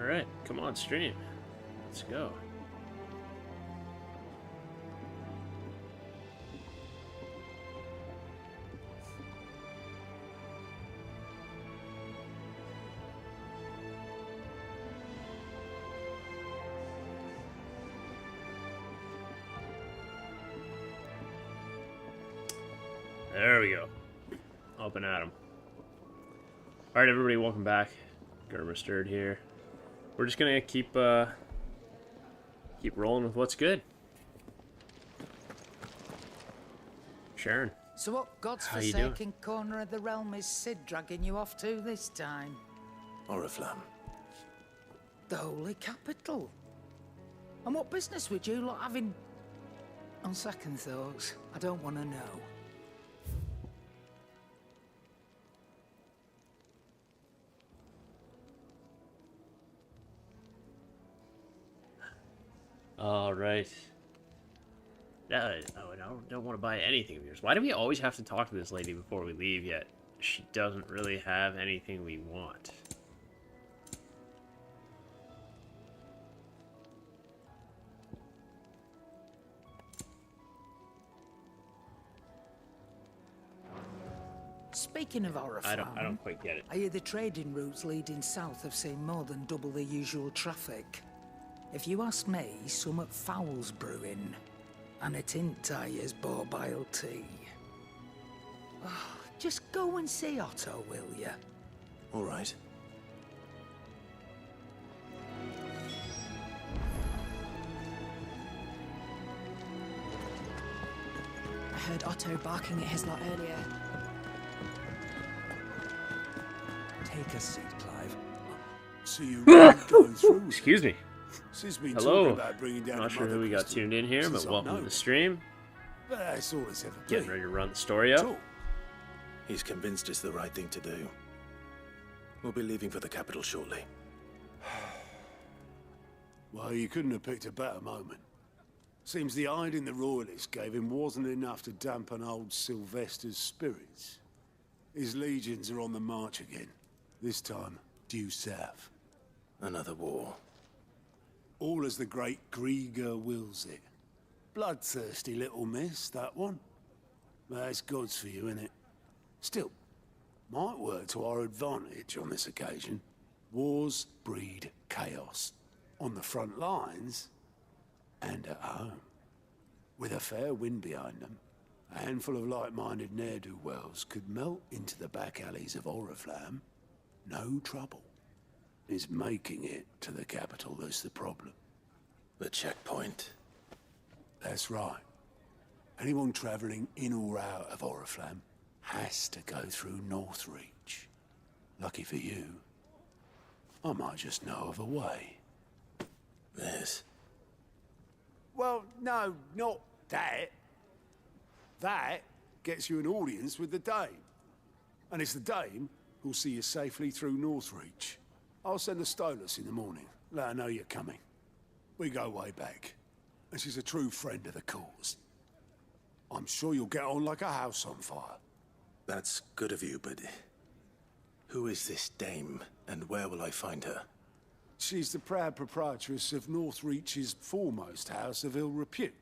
Alright, come on, stream. Let's go. There we go. Open at him. Alright, everybody, welcome back. Grr-Must-Errd here. We're just gonna keep rolling with what's good. Sharon. So what God's forsaken corner of the realm is Sid dragging you off to this time? Oriflamme. The holy capital. And what business would you lot have in... On second thoughts, I don't want to know. Alright. I don't want to buy anything of yours. Why do we always have to talk to this lady before we leave yet? She doesn't really have anything we want. Speaking of Oriflamme, I don't quite get it. I hear the trading routes leading south have seen more than double the usual traffic. If you ask me, summat foul's brewing, and it ain't tires borbile tea. Oh, just go and see Otto, will ya? All right. I heard Otto barking at his lot earlier. Take a seat, Clive. So you really going through? Excuse me. Hello. About down Not sure who we got tuned in here, but welcome to the stream. That's all it's ever Getting ready to run the story up. He's convinced it's the right thing to do. We'll be leaving for the capital shortly. Well, you couldn't have picked a better moment. Seems the hiding the royalists gave him wasn't enough to dampen old Sylvester's spirits. His legions are on the march again. This time, due south. Another war. All as the great Grieger wills it. Bloodthirsty little miss, that one. That's God's for you, innit? Still, might work to our advantage on this occasion. Wars breed chaos. On the front lines, and at home. With a fair wind behind them, a handful of like-minded ne'er-do-wells could melt into the back alleys of Oriflamme. No trouble. It's making it to the capital that's the problem. The checkpoint. That's right. Anyone travelling in or out of Oriflamme has to go through Northreach. Lucky for you, I might just know of a way. This? Well, no, not that. That gets you an audience with the Dame. And it's the Dame who'll see you safely through Northreach. I'll send the Stolas in the morning. Let her know you're coming. We go way back. And she's a true friend of the cause. I'm sure you'll get on like a house on fire. That's good of you, but... who is this dame, and where will I find her? She's the proud proprietress of Northreach's foremost house of ill repute.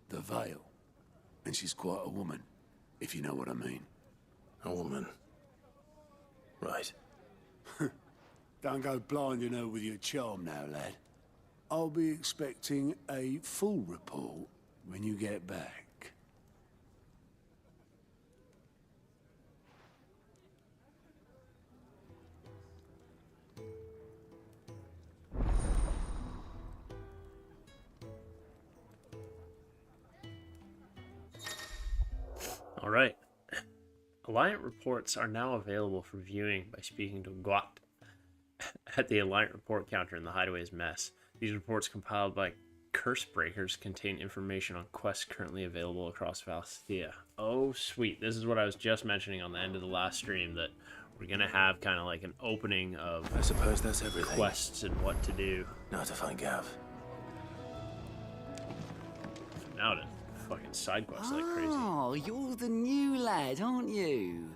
The Vale. And she's quite a woman, if you know what I mean. A woman. Right. Don't go blinding her with your charm now, lad. I'll be expecting a full report when you get back. All right. Alliant reports are now available for viewing by speaking to Guat at the Alliant report counter in the Hideaway's mess. These reports, compiled by Curse Breakers, contain information on quests currently available across Valsthea. Oh, sweet. This is what I was just mentioning on the end of the last stream, that we're going to have kind of like an opening of I suppose that's everything. quests and what to do. Now to find Gav. Now to fucking side quests like crazy. Oh, you're the new lad, aren't you?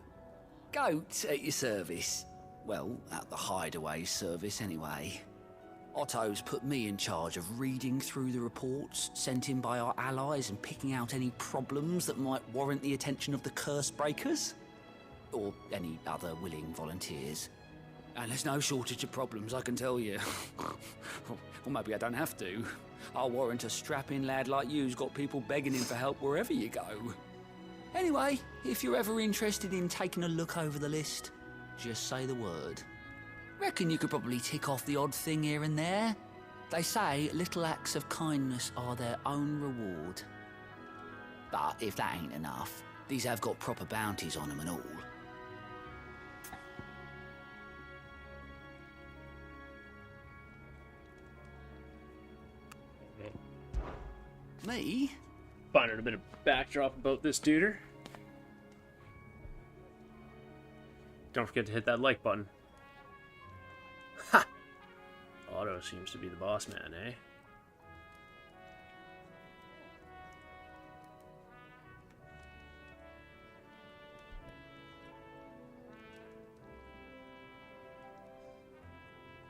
Goat at your service. Well, at the Hideaway service, anyway. Otto's put me in charge of reading through the reports sent in by our allies and picking out any problems that might warrant the attention of the curse breakers. Or any other willing volunteers. And there's no shortage of problems, I can tell you. Or maybe I don't have to. I'll warrant a strapping lad like you's got people begging him for help wherever you go. Anyway, if you're ever interested in taking a look over the list, just say the word. Reckon you could probably tick off the odd thing here and there. They say little acts of kindness are their own reward. But if that ain't enough, these have got proper bounties on them and all. Me? Finding a bit of backdrop about this duder. Don't forget to hit that like button. Ha! Otto seems to be the boss man, eh?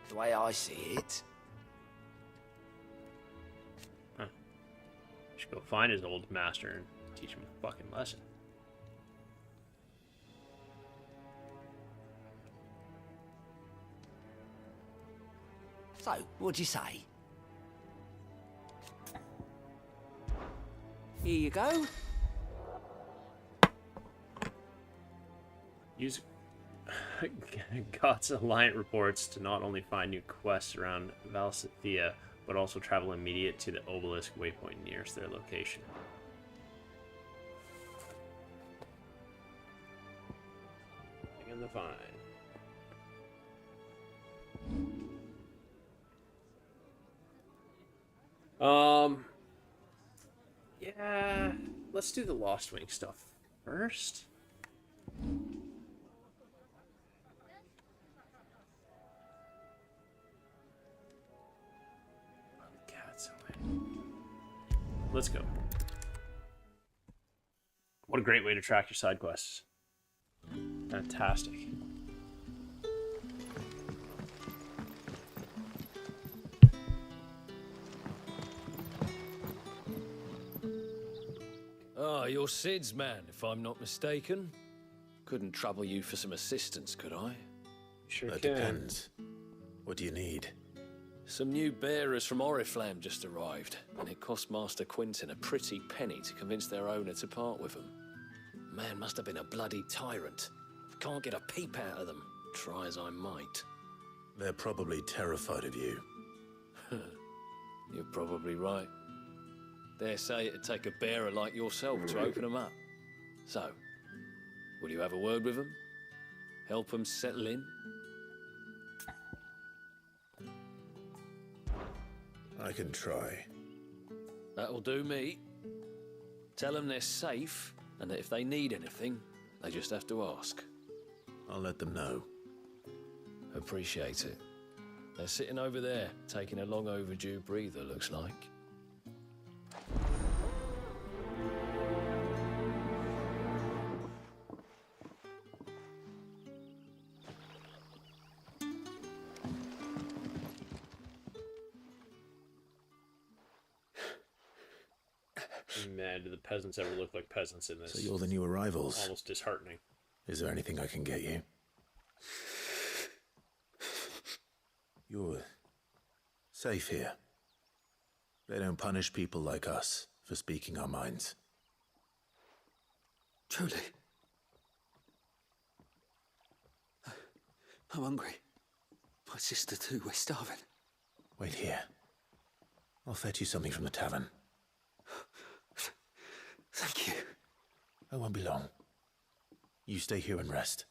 The way I see it. Should go find his old master and teach him a fucking lesson. So, what'd you say? Here you go. Use Gott's Alliant reports to not only find new quests around Valsithia, but also travel immediate to the obelisk waypoint nearest their location. Begin the find. Yeah, let's do the Lost Wing stuff first. Let's go. What a great way to track your side quests. Fantastic. Ah, you're Sid's man, if I'm not mistaken. Couldn't trouble you for some assistance, could I? Sure That can. depends. What do you need? Some new bearers from Oriflamme just arrived, and it cost Master Quinton a pretty penny to convince their owner to part with them. Man must have been a bloody tyrant. Can't get a peep out of them, try as I might. They're probably terrified of you. You're probably right. Dare say it'd take a bearer like yourself to open them up. So, will you have a word with them? Help them settle in? I can try. That'll do me. Tell them they're safe, and that if they need anything, they just have to ask. I'll let them know. Appreciate it. They're sitting over there, taking a long overdue breather, looks like. Man, do the peasants ever look like peasants in this? So you're the new arrivals. Almost disheartening. Is there anything I can get you? You're safe here. They don't punish people like us for speaking our minds. Truly. I'm hungry. My sister too, we're starving. Wait here. I'll fetch you something from the tavern. Thank you. I won't be long. You stay here and rest.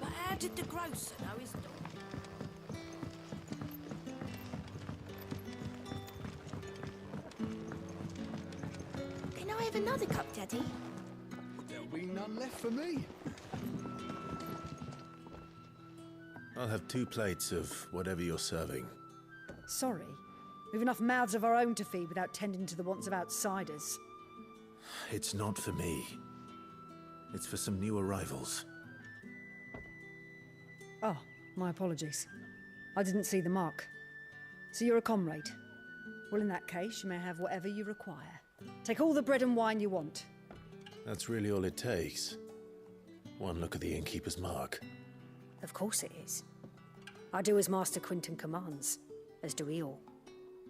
But how did the grocer know his dog? Can I have another cup, Daddy? There'll be none left for me. I'll have 2 plates of whatever you're serving. Sorry, We've enough mouths of our own to feed without tending to the wants of outsiders. It's not for me. It's for some new arrivals. Oh, my apologies. I didn't see the mark. So you're a comrade. Well, in that case, you may have whatever you require. Take all the bread and wine you want. That's really all it takes. One look at the innkeeper's mark. Of course it is. I do as Master Quinton commands, as do we all.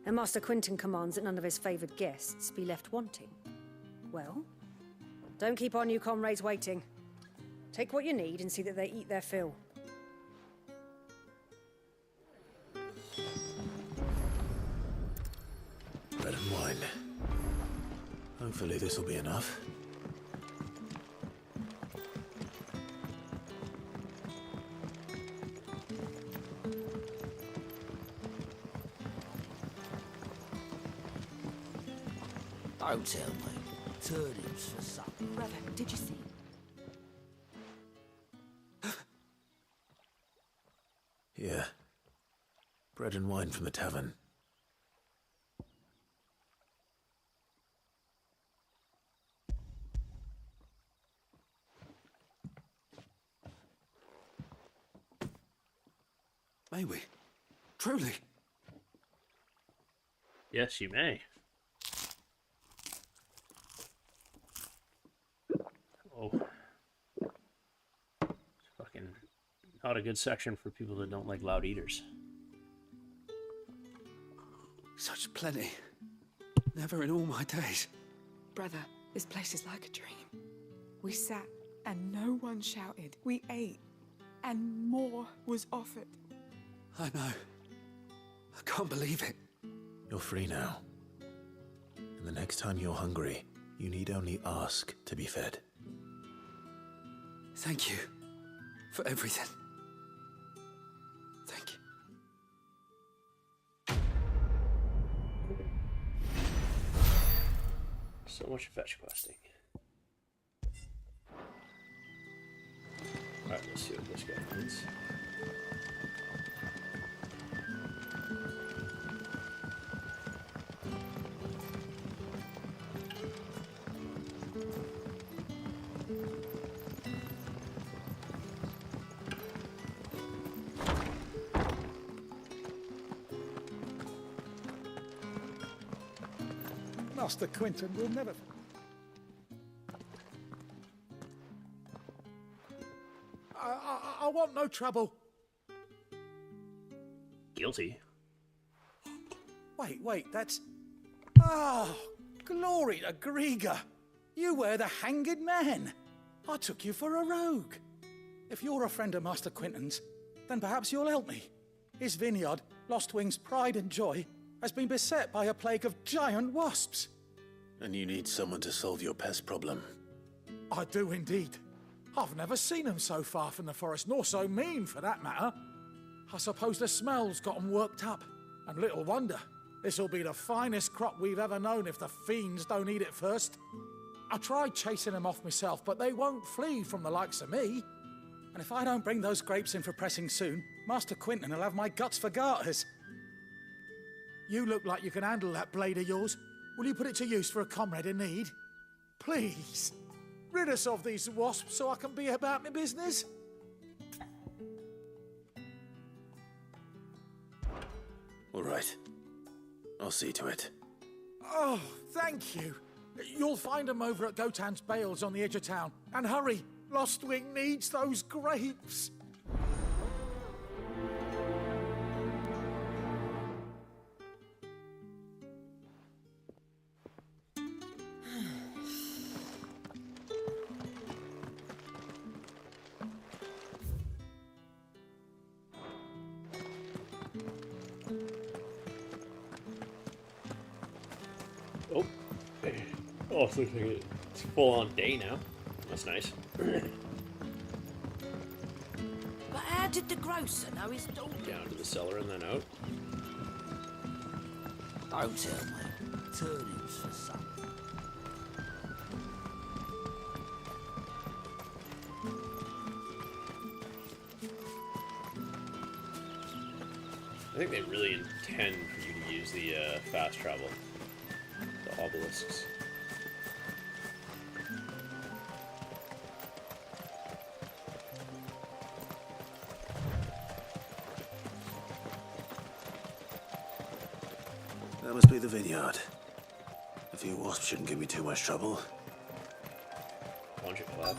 And Master Quinton commands that none of his favoured guests be left wanting. Well, don't keep our new comrades waiting. Take what you need and see that they eat their fill. Bread and wine. Hopefully this will be enough. Don't tell me. Turnips for supper. Brother, did you see? Here. Bread and wine from the tavern. May we? Truly? Yes, you may. Oh. It's fucking not a good section for people that don't like loud eaters. Such plenty. Never in all my days. Brother, this place is like a dream. We sat and no one shouted. We ate and more was offered. I know. I can't believe it. You're free now. And the next time you're hungry, you need only ask to be fed. Thank you for everything. Thank you. So much fetch questing. Alright, let's see what this guy needs. Master Quinton will never... I want no trouble. Guilty. Wait, that's... Oh, glory to Grr. You were the hanged man. I took you for a rogue. If you're a friend of Master Quinton's, then perhaps you'll help me. His vineyard, Lostwing's pride and joy, has been beset by a plague of giant wasps. And you need someone to solve your pest problem. I do indeed. I've never seen them so far from the forest, nor so mean for that matter. I suppose the smell's got 'em worked up. And little wonder. This'll be the finest crop we've ever known if the fiends don't eat it first. I tried chasing them off myself, but they won't flee from the likes of me. And if I don't bring those grapes in for pressing soon, Master Quinton will have my guts for garters. You look like you can handle that blade of yours. Will you put it to use for a comrade in need? Please, rid us of these wasps so I can be about my business. All right. I'll see to it. Oh, thank you. You'll find them over at Gotan's Bales on the edge of town. And hurry, Lostwing needs those grapes. Oh. Oh, it looks like it's full on day now. That's nice. But how did the grocer know his daughter? Down to the cellar and then out. Don't tell me. Turnips for supper. I think they really intend for you to use use the fast travel, the obelisks. That must be the vineyard. A few wasps shouldn't give me too much trouble. Launch it, Clap.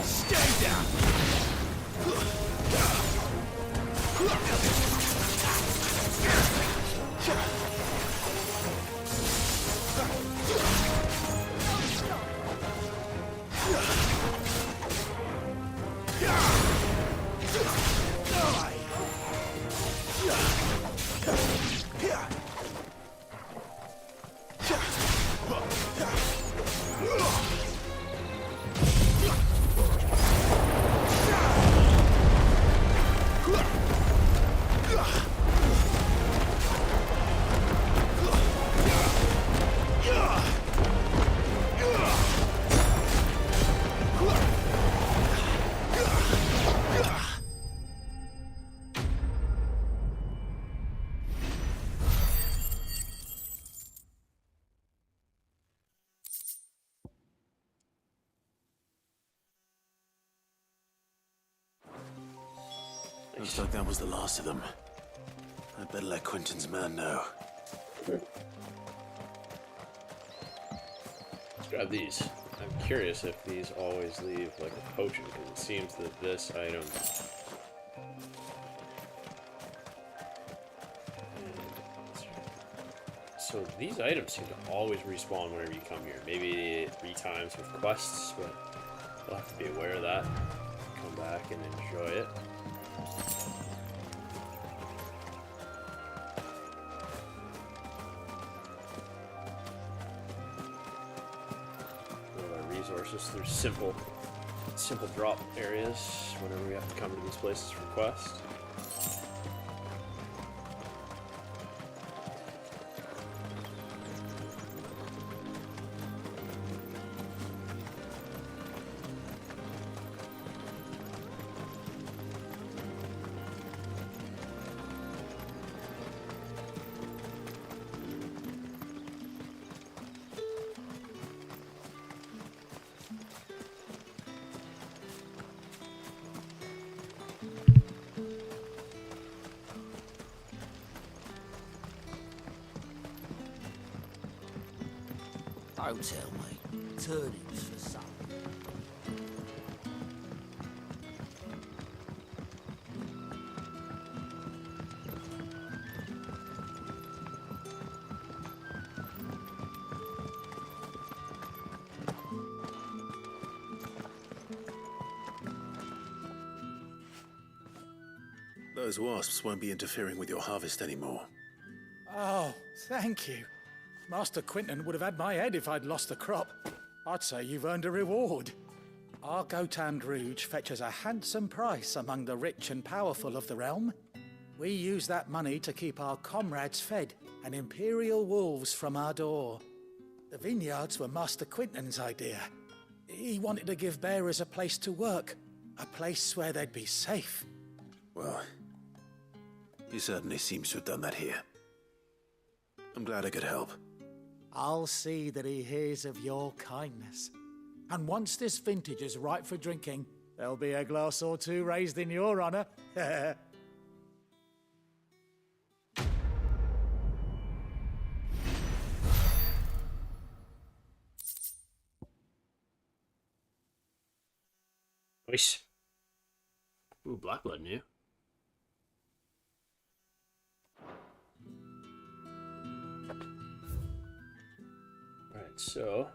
Stay down! Looks like that was the last of them. I'd better let Quentin's man know. Let's grab these. I'm curious if these always leave like a potion, because it seems that this item. So these items seem to always respawn whenever you come here. Maybe 3 times with quests, but you'll have to be aware of that. Come back and enjoy it. Resources through simple drop areas whenever we have to come to these places for quests. Don't tell me. Turnips for some. Those wasps won't be interfering with your harvest anymore. Oh, thank you. Master Quentin would have had my head if I'd lost the crop. I'd say you've earned a reward. Our Gotand Rouge fetches a handsome price among the rich and powerful of the realm. We use that money to keep our comrades fed and imperial wolves from our door. The vineyards were Master Quentin's idea. He wanted to give bearers a place to work, a place where they'd be safe. Well, he certainly seems to have done that here. I'm glad I could help. I'll see that he hears of your kindness. And once this vintage is ripe for drinking, there'll be a glass or two raised in your honor. Nice. Ooh, black blood new. Alright, so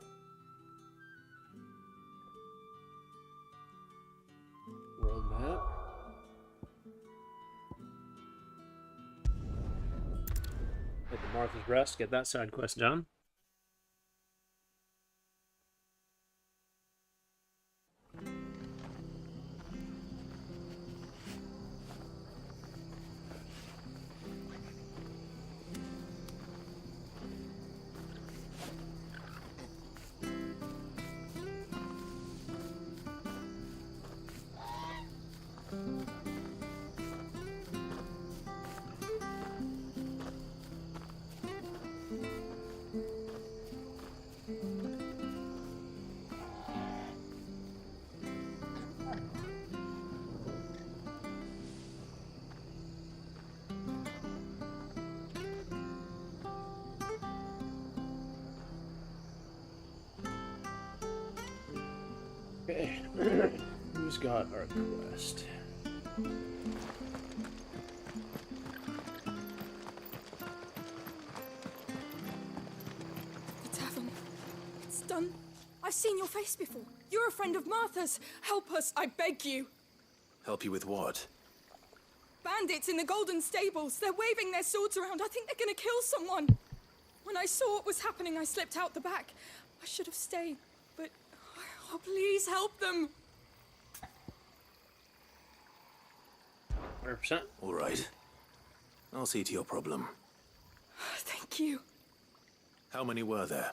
world map. Head to Martha's Rest, get that side quest done. Who's got our quest? The tavern. It's done. I've seen your face before. You're a friend of Martha's. Help us, I beg you. Help you with what? Bandits in the Golden Stables. They're waving their swords around. I think they're gonna kill someone. When I saw what was happening, I slipped out the back. I should have stayed, but... Oh, please help them. 100%. All right. I'll see to your problem. Thank you. How many were there?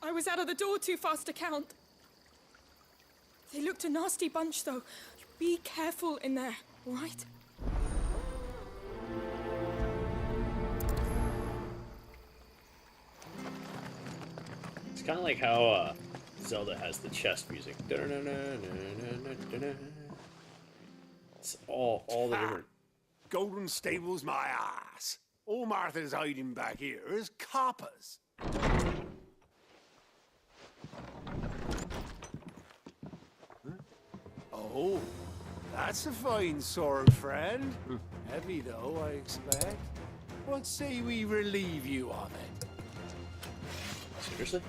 I was out of the door too fast to count. They looked a nasty bunch, though. Be careful in there, all right? It's kind of like how Zelda has the chest music. It's all the different. Golden Stables, my ass. All Martha's hiding back here is coppers. Oh, that's a fine sword, friend. Heavy, though, I expect. What say we relieve you of it? Seriously?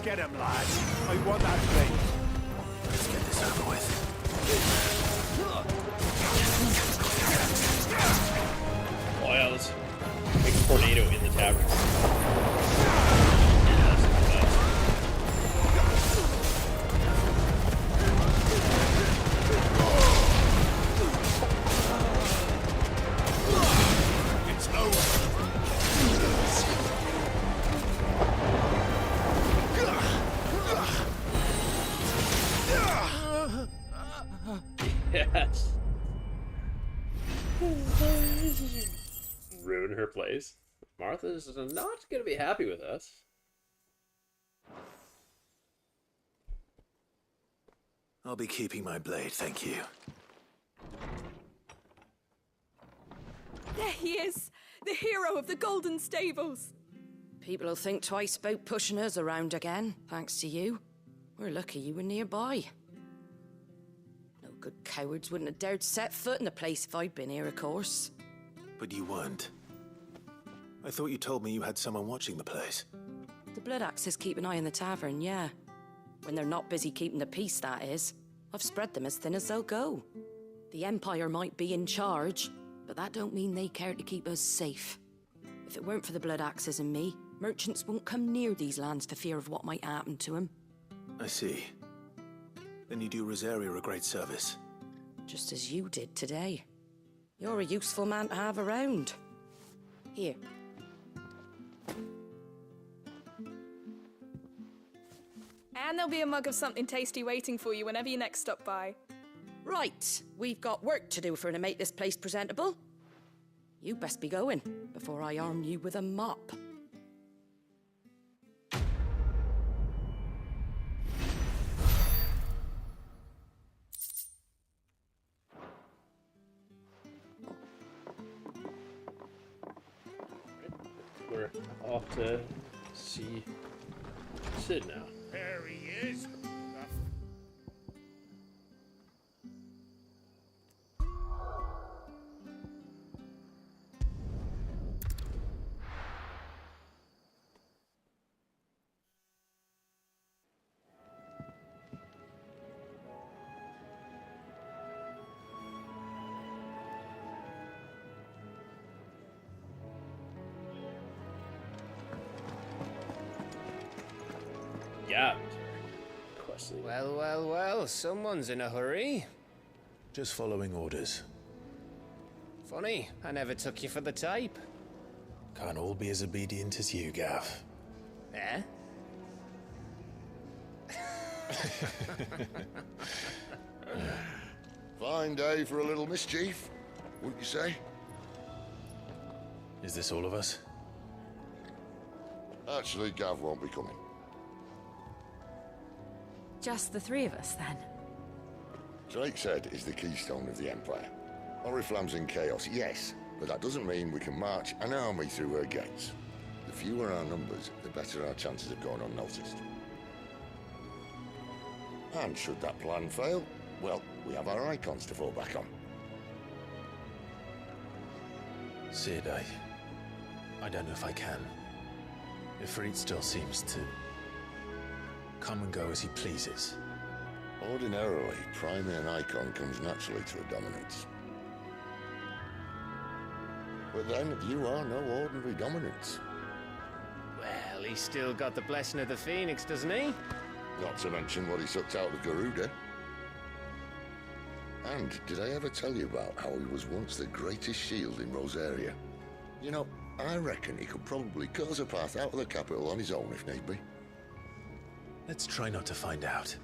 Get him, lads. I want that thing. Let's get this over with. Oh yeah, let's make a tornado in the tavern. Yeah, that's nice. It's over. Yes. Ruin her place. Martha's not going to be happy with us. I'll be keeping my blade, thank you. There he is, the hero of the Golden Stables. People will think twice about pushing us around again, thanks to you. We're lucky you were nearby. No good cowards wouldn't have dared set foot in the place if I'd been here, of course. But you weren't. I thought you told me you had someone watching the place. The Blood Axes keep an eye on the tavern, yeah. When they're not busy keeping the peace, that is. I've spread them as thin as they'll go. The Empire might be in charge, but that don't mean they care to keep us safe. If it weren't for the Blood Axes and me, merchants won't come near these lands for fear of what might happen to them. I see. Then you do Rosaria a great service. Just as you did today. You're a useful man to have around. Here. And there'll be a mug of something tasty waiting for you whenever you next stop by. Right, we've got work to do for to make this place presentable. You best be going before I arm you with a mop. We're off to see Sid now. There he is. Yeah. Quest leader. Well, well, well, someone's in a hurry. Just following orders. Funny, I never took you for the type. Can't all be as obedient as you, Gav. Eh? Fine day for a little mischief, wouldn't you say? Is this all of us? Actually, Gav won't be coming. Just the three of us, then? Drake's-Head is the keystone of the Empire. Oriflamme's in chaos, yes, but that doesn't mean we can march an army through her gates. The fewer our numbers, the better our chances of going unnoticed. And should that plan fail, well, we have our icons to fall back on. Sid, I don't know if I can. Ifrit still seems to come and go as he pleases. Ordinarily, priming an icon comes naturally to a dominance. But then, you are no ordinary dominance. Well, he's still got the blessing of the Phoenix, doesn't he? Not to mention what he sucked out of Garuda. And did I ever tell you about how he was once the greatest shield in Rosaria? You know, I reckon he could probably cut us a path out of the capital on his own if need be. Let's try not to find out.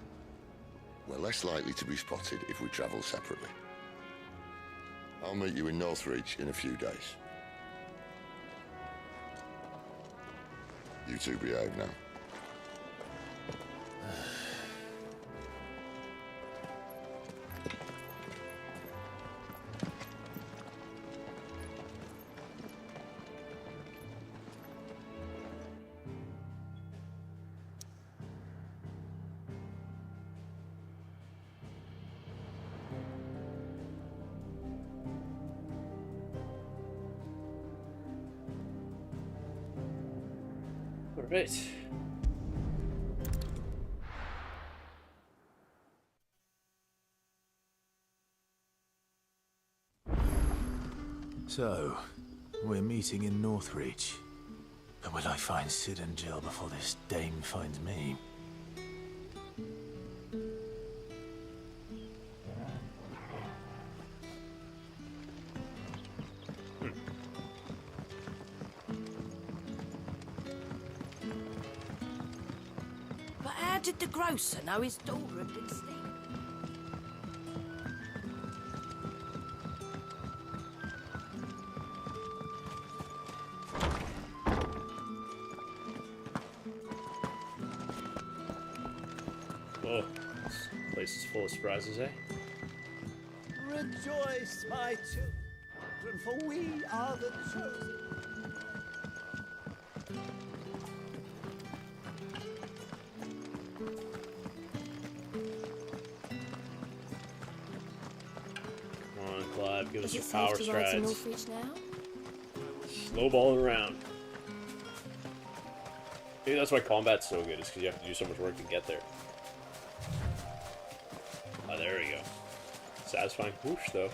We're less likely to be spotted if we travel separately. I'll meet you in Northreach in a few days. You two behave now. Alright. So, we're meeting in Northreach. But will I find Sid and Jill before this dame finds me? But how did the grocer know his daughter had been stealing? Oh, this place is full of surprises, eh? Rejoice, my children, for we are the chosen. Come on, Clive, give us Is your it power safe to ride to strides. Northreach now? Snowballing around. Maybe that's why combat's so good, is because you have to do so much work to get there. Oh, there we go. Satisfying whoosh, though.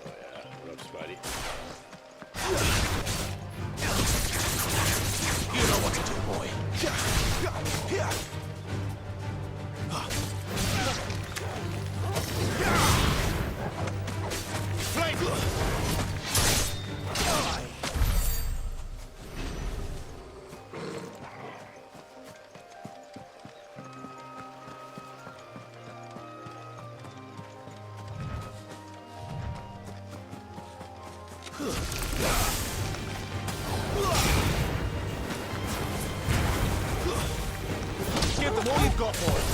Oh yeah, what up, Spidey? You know what to do, boy. Give them all you've got, boys.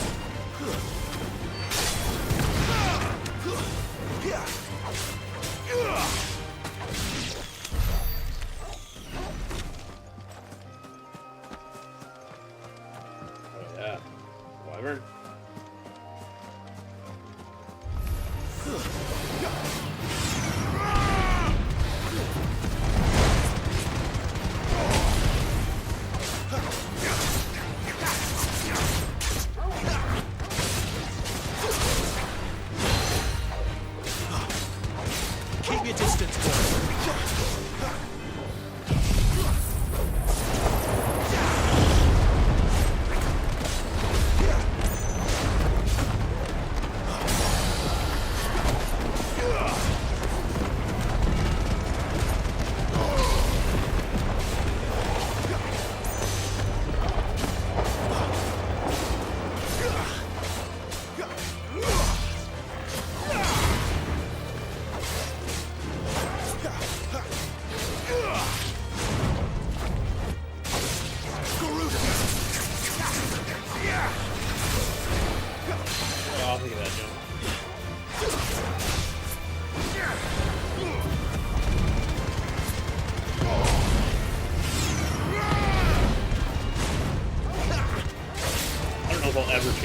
Oh yeah. Wyvern? Keep your distance, boys.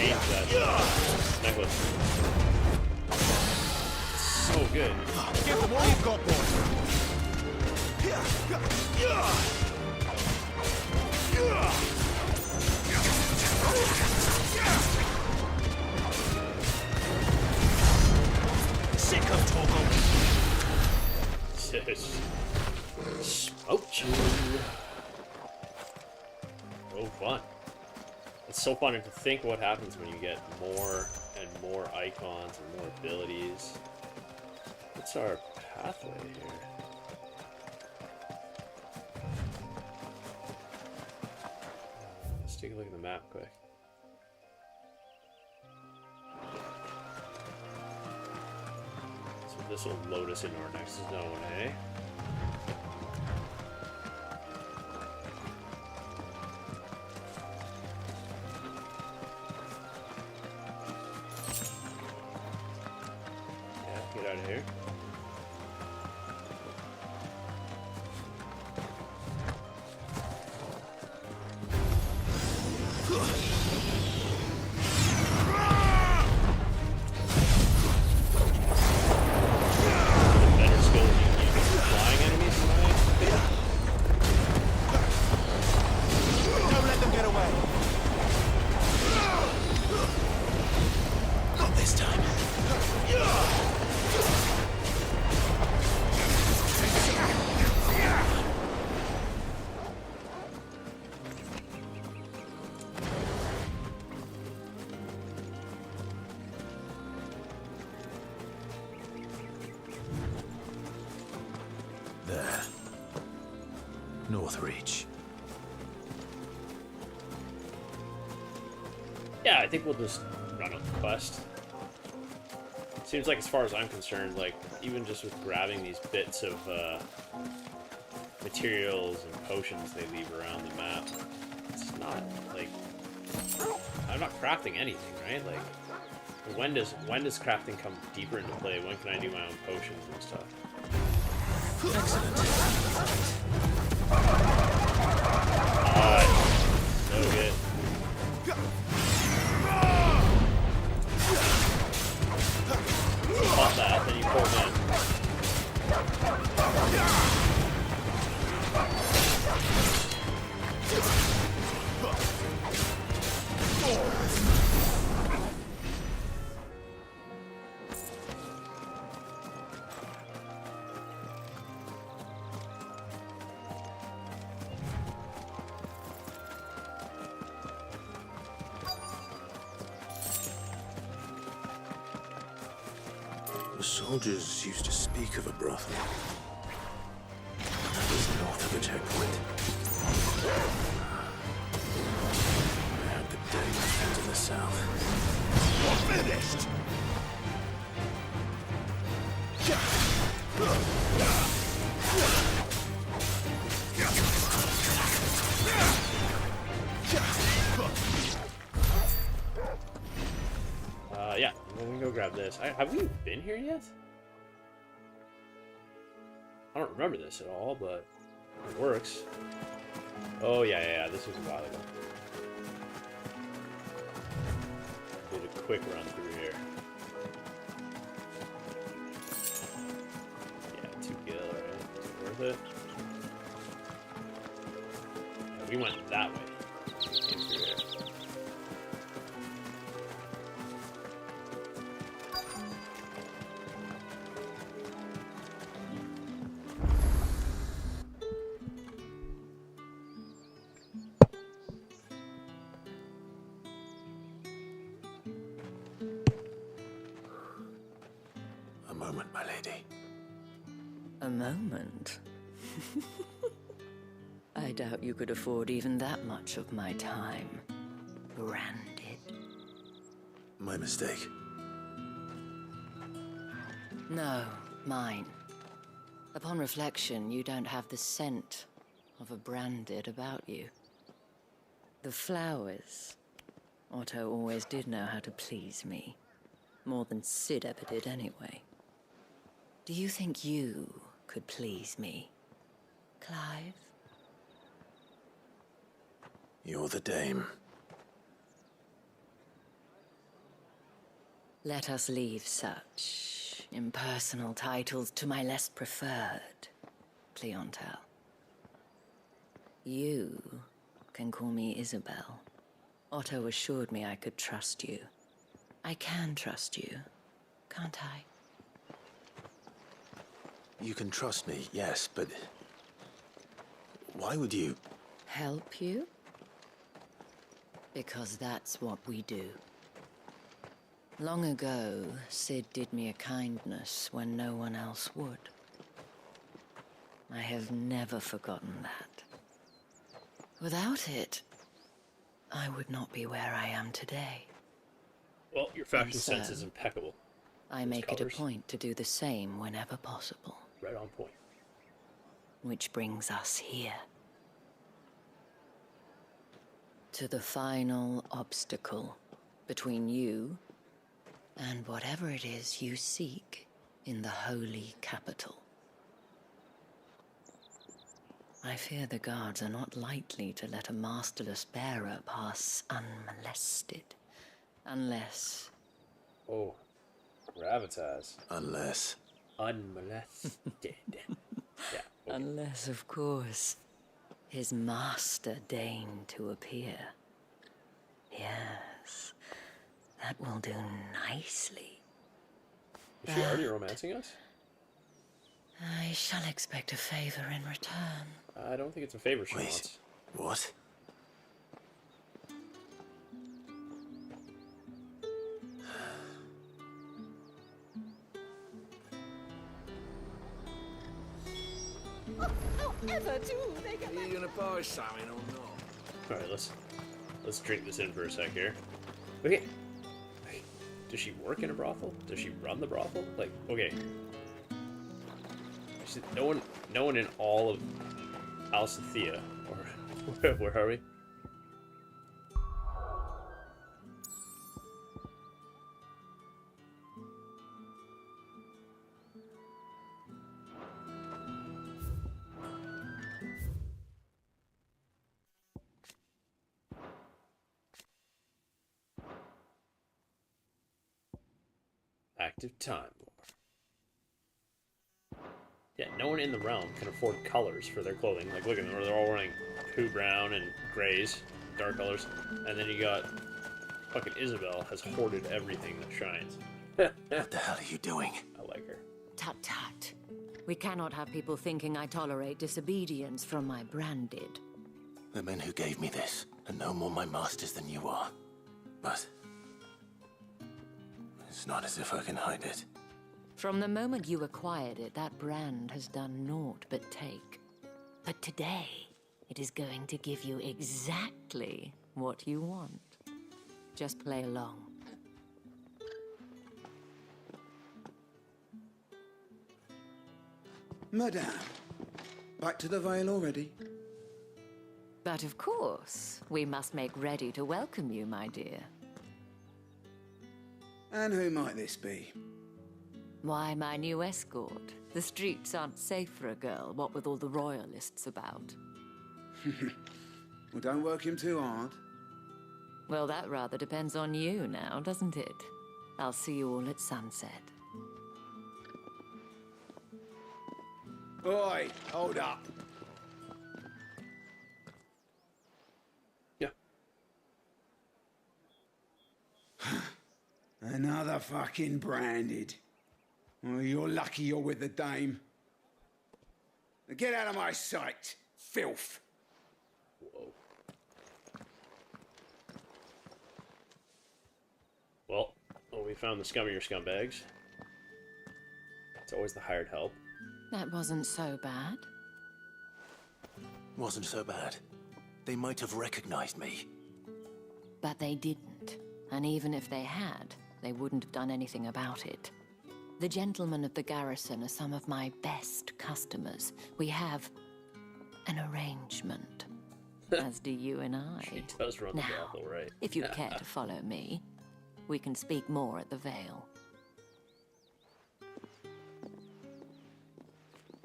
change that necklace. It's so good. Give them all you've got, boy. Sick of Toggle. Smoke you. Oh, fun. It's so fun to think what happens when you get more and more icons and more abilities. What's our pathway here? Let's take a look at the map quick. So this will load us into our next zone, eh? Get out of here. Better skill you can use flying enemies tonight. Don't let them get away. Not this time. There. North Reach. Yeah, I think we'll just run up the quest. Seems like, as far as I'm concerned, like, even just with grabbing these bits of materials and potions they leave around the map, it's not, like, I'm not crafting anything, right? Like, when does crafting come deeper into play? When can I do my own potions and stuff? Excellent. So good. Pop that, then you pull it in. The soldiers used to speak of a brothel. That was north of the checkpoint. I had the day my friends in the south. You're finished. Yeah, we can go grab this. Have we been here yet? I don't remember this at all, but it works. Oh, yeah, this was a while ago. Did a quick run through here. Yeah, 2 gil, right? Is it worth it? Yeah, we went that way. We came through here. A moment, my lady. A moment? I doubt you could afford even that much of my time. Branded. My mistake. No, mine. Upon reflection, you don't have the scent of a branded about you. The flowers. Otto always did know how to please me. More than Sid ever did anyway. Do you think you could please me, Clive? You're the dame. Let us leave such impersonal titles to my less preferred clientele. You can call me Isabel. Otto assured me I could trust you. I can trust you, can't I? You can trust me, yes, but... why would you... Help you? Because that's what we do. Long ago, Sid did me a kindness when no one else would. I have never forgotten that. Without it, I would not be where I am today. Well, your fashion And so, sense is impeccable. I Those make it a colors. point to do the same whenever possible. Right on point. Which brings us here. To the final obstacle between you and whatever it is you seek in the holy capital. I fear the guards are not likely to let a masterless bearer pass unmolested. Unless... Oh, gravitas. Unless... Unmolested. Yeah. Okay. Unless, of course, his master deigned to appear. Yes, that will do nicely. Is she already romancing us? I shall expect a favor in return. I don't think it's a favor she Wait, wants. what? However do they get Are you gonna buy something or not? Alright, let's drink this in for a sec here. Okay. Does she work in a brothel? Does she run the brothel? Like, okay. No one in all of Alsathea, or where are we? Active Time Lord. Yeah, no one in the realm can afford colors for their clothing. Like, look at them, they're all wearing poo brown and grays, dark colors. And then you got fucking Isabel has hoarded everything that shines. What the hell are you doing? I like her. Tut tut. We cannot have people thinking I tolerate disobedience from my branded. The men who gave me this are no more my masters than you are. But... it's not as if I can hide it. From the moment you acquired it, that brand has done naught but take. But today, it is going to give you exactly what you want. Just play along. Madame, back to the Vale already? But of course, we must make ready to welcome you, my dear. And who might this be? Why, my new escort. The streets aren't safe for a girl, what with all the royalists about. Well, don't work him too hard. Well, that rather depends on you now, doesn't it? I'll see you all at sunset. Oi, hold up. Yeah. Another fucking branded. Oh, you're lucky you're with the dame. Now get out of my sight, filth. Whoa. Well, we found the scummier scumbags. It's always the hired help. That wasn't so bad. Wasn't so bad. They might have recognized me. But they didn't. And even if they had, they wouldn't have done anything about it. The gentlemen of the garrison are some of my best customers. We have an arrangement, as do you and I. She does run the Now, brothel, right? if you'd care to follow me, we can speak more at the Vale.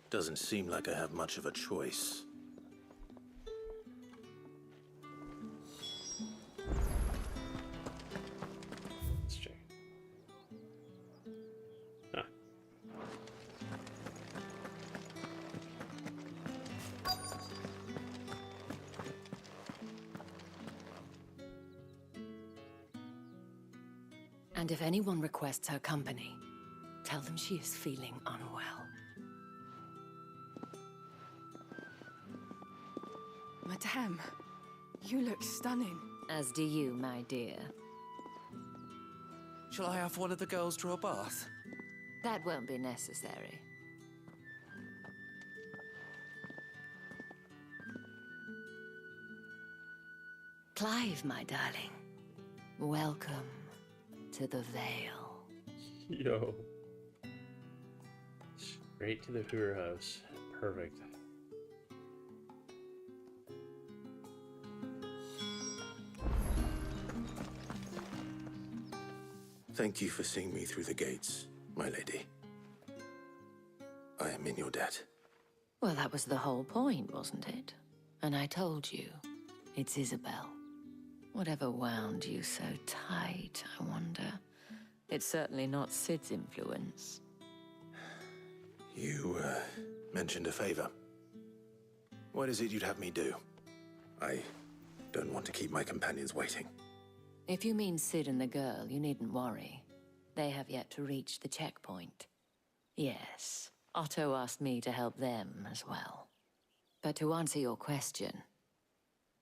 Doesn't seem like I have much of a choice. Let's check. And if anyone requests her company, tell them she is feeling unwell. Madame, you look stunning. As do you, my dear. Shall I have one of the girls draw a bath? That won't be necessary. Clive, my darling. Welcome to the Vale. Yo. Straight to the Hoover house. Perfect. Thank you for seeing me through the gates, my lady. I am in your debt. Well, that was the whole point, wasn't it? And I told you, it's Isabel. Whatever wound you so tight, I wonder. It's certainly not Sid's influence. You, mentioned a favor. What is it you'd have me do? I don't want to keep my companions waiting. If you mean Sid and the girl, you needn't worry. They have yet to reach the checkpoint. Yes, Otto asked me to help them as well. But to answer your question,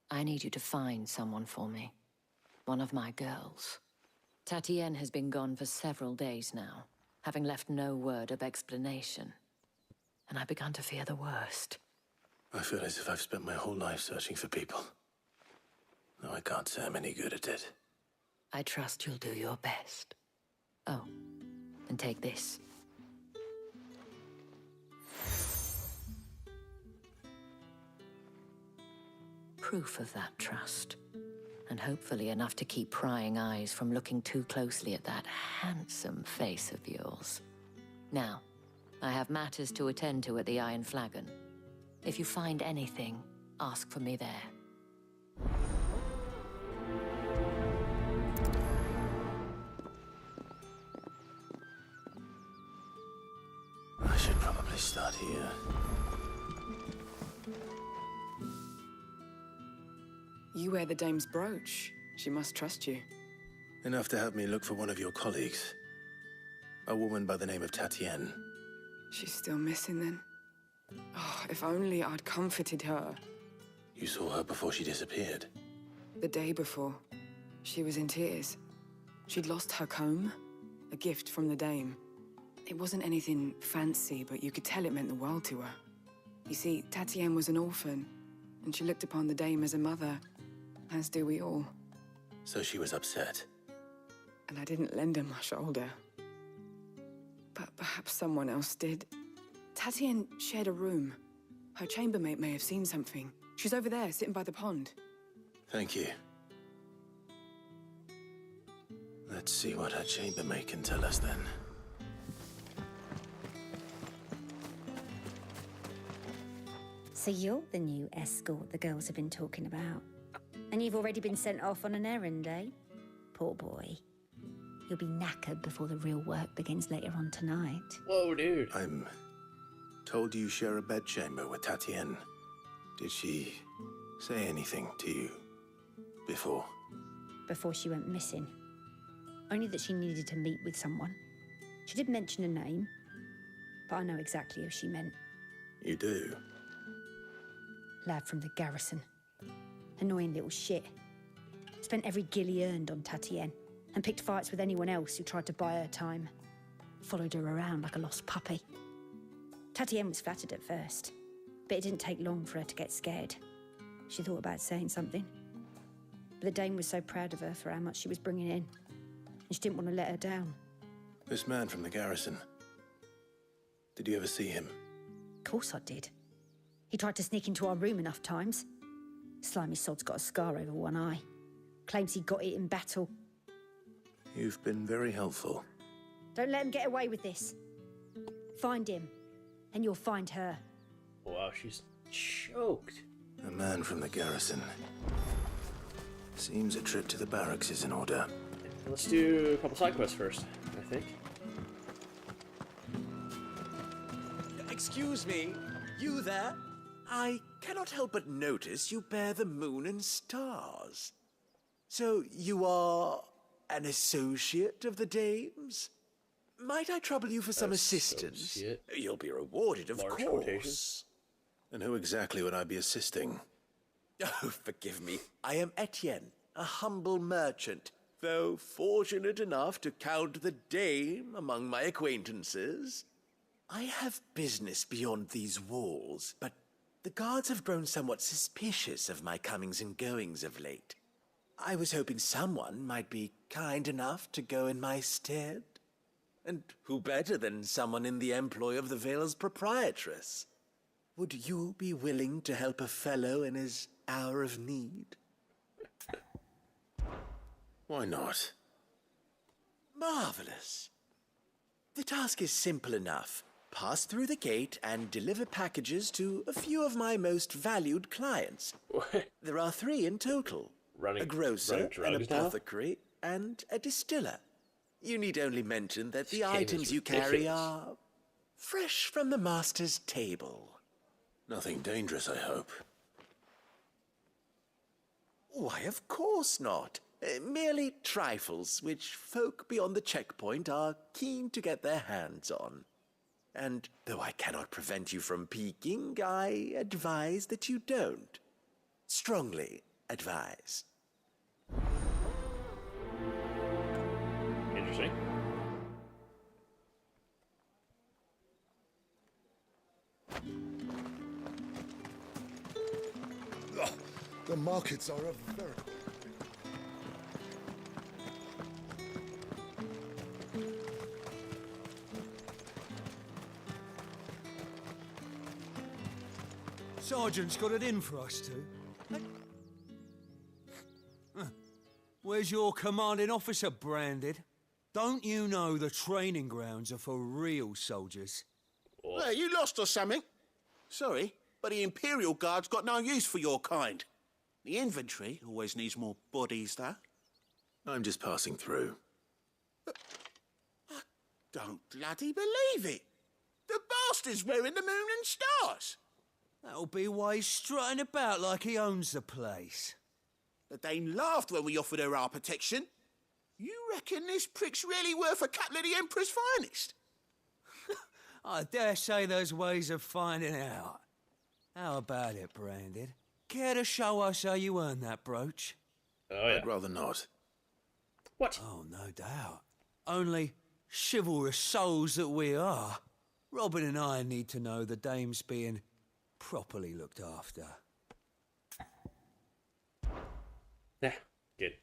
I need you to find someone for me. One of my girls. Tatienne has been gone for several days now, having left no word of explanation. And I've begun to fear the worst. I feel as if I've spent my whole life searching for people. Though I can't say I'm any good at it. I trust you'll do your best. Oh, and take this. Proof of that trust. And hopefully enough to keep prying eyes from looking too closely at that handsome face of yours. Now, I have matters to attend to at the Iron Flagon. If you find anything, ask for me there. I should probably start here. You wear the dame's brooch. She must trust you. Enough to have me look for one of your colleagues. A woman by the name of Tatienne. She's still missing then. Oh, if only I'd comforted her. You saw her before she disappeared. The day before, she was in tears. She'd lost her comb, a gift from the dame. It wasn't anything fancy, but you could tell it meant the world to her. You see, Tatienne was an orphan, and she looked upon the dame as a mother, as do we all. So she was upset. And I didn't lend her my shoulder. But perhaps someone else did. Tatienne shared a room. Her chambermaid may have seen something. She's over there, sitting by the pond. Thank you. Let's see what her chambermaid can tell us then. So you're the new escort the girls have been talking about. And you've already been sent off on an errand, eh? Poor boy. You'll be knackered before the real work begins later on tonight. Whoa, dude. I'm told you share a bedchamber with Tatienne. Did she say anything to you before? Before she went missing. Only that she needed to meet with someone. She did mention a name, but I know exactly who she meant. You do? Lad from the garrison. Annoying little shit. Spent every guil he earned on Tatienne, and picked fights with anyone else who tried to buy her time. Followed her around like a lost puppy. Tatienne was flattered at first, but it didn't take long for her to get scared. She thought about saying something. But the dame was so proud of her for how much she was bringing in, and she didn't want to let her down. This man from the garrison. Did you ever see him? Of course I did. He tried to sneak into our room enough times. Slimy sod's got a scar over one eye. Claims he got it in battle. You've been very helpful. Don't let him get away with this. Find him, and you'll find her. Wow, she's choked. A man from the garrison. Seems a trip to the barracks is in order. Let's do a couple side quests first, I think. Excuse me, you there? I cannot help but notice you bear the moon and stars. So you are an associate of the dame's. Might I trouble you for some assistance? Associate. You'll be rewarded, of Large course. quotations. And who exactly would I be assisting? Oh, forgive me. I am Etienne, a humble merchant, though fortunate enough to count the dame among my acquaintances. I have business beyond these walls, but the guards have grown somewhat suspicious of my comings and goings of late. I was hoping someone might be kind enough to go in my stead. And who better than someone in the employ of the Vale's proprietress? Would you be willing to help a fellow in his hour of need? Why not? Marvelous. The task is simple enough. Pass through the gate and deliver packages to a few of my most valued clients. There are 3 in total. A grocer, an apothecary, and a distiller. You need only mention that the items you carry are fresh from the master's table. Nothing dangerous, I hope. Why, of course not. Merely trifles which folk beyond the checkpoint are keen to get their hands on. And though I cannot prevent you from peeking, I advise that you don't. Strongly advise. Interesting. The markets are a very... Sergeant's got it in for us two. Where's your commanding officer, Branded? Don't you know the training grounds are for real soldiers? Well, you lost or something? Sorry, but the Imperial Guard's got no use for your kind. The infantry always needs more bodies, though. I'm just passing through. I don't bloody believe it. The bastard's wearing the moon and stars. That'll be why he's strutting about like he owns the place. The Dane laughed when we offered her our protection. You reckon this prick's really worth a couple of the Emperor's finest? I dare say there's ways of finding out. How about it, Branded? Care to show us how you earned that brooch? Oh, yeah. I'd rather not. What? Oh, no doubt. Only chivalrous souls that we are. Robin and I need to know the dame's being properly looked after. Yeah, good.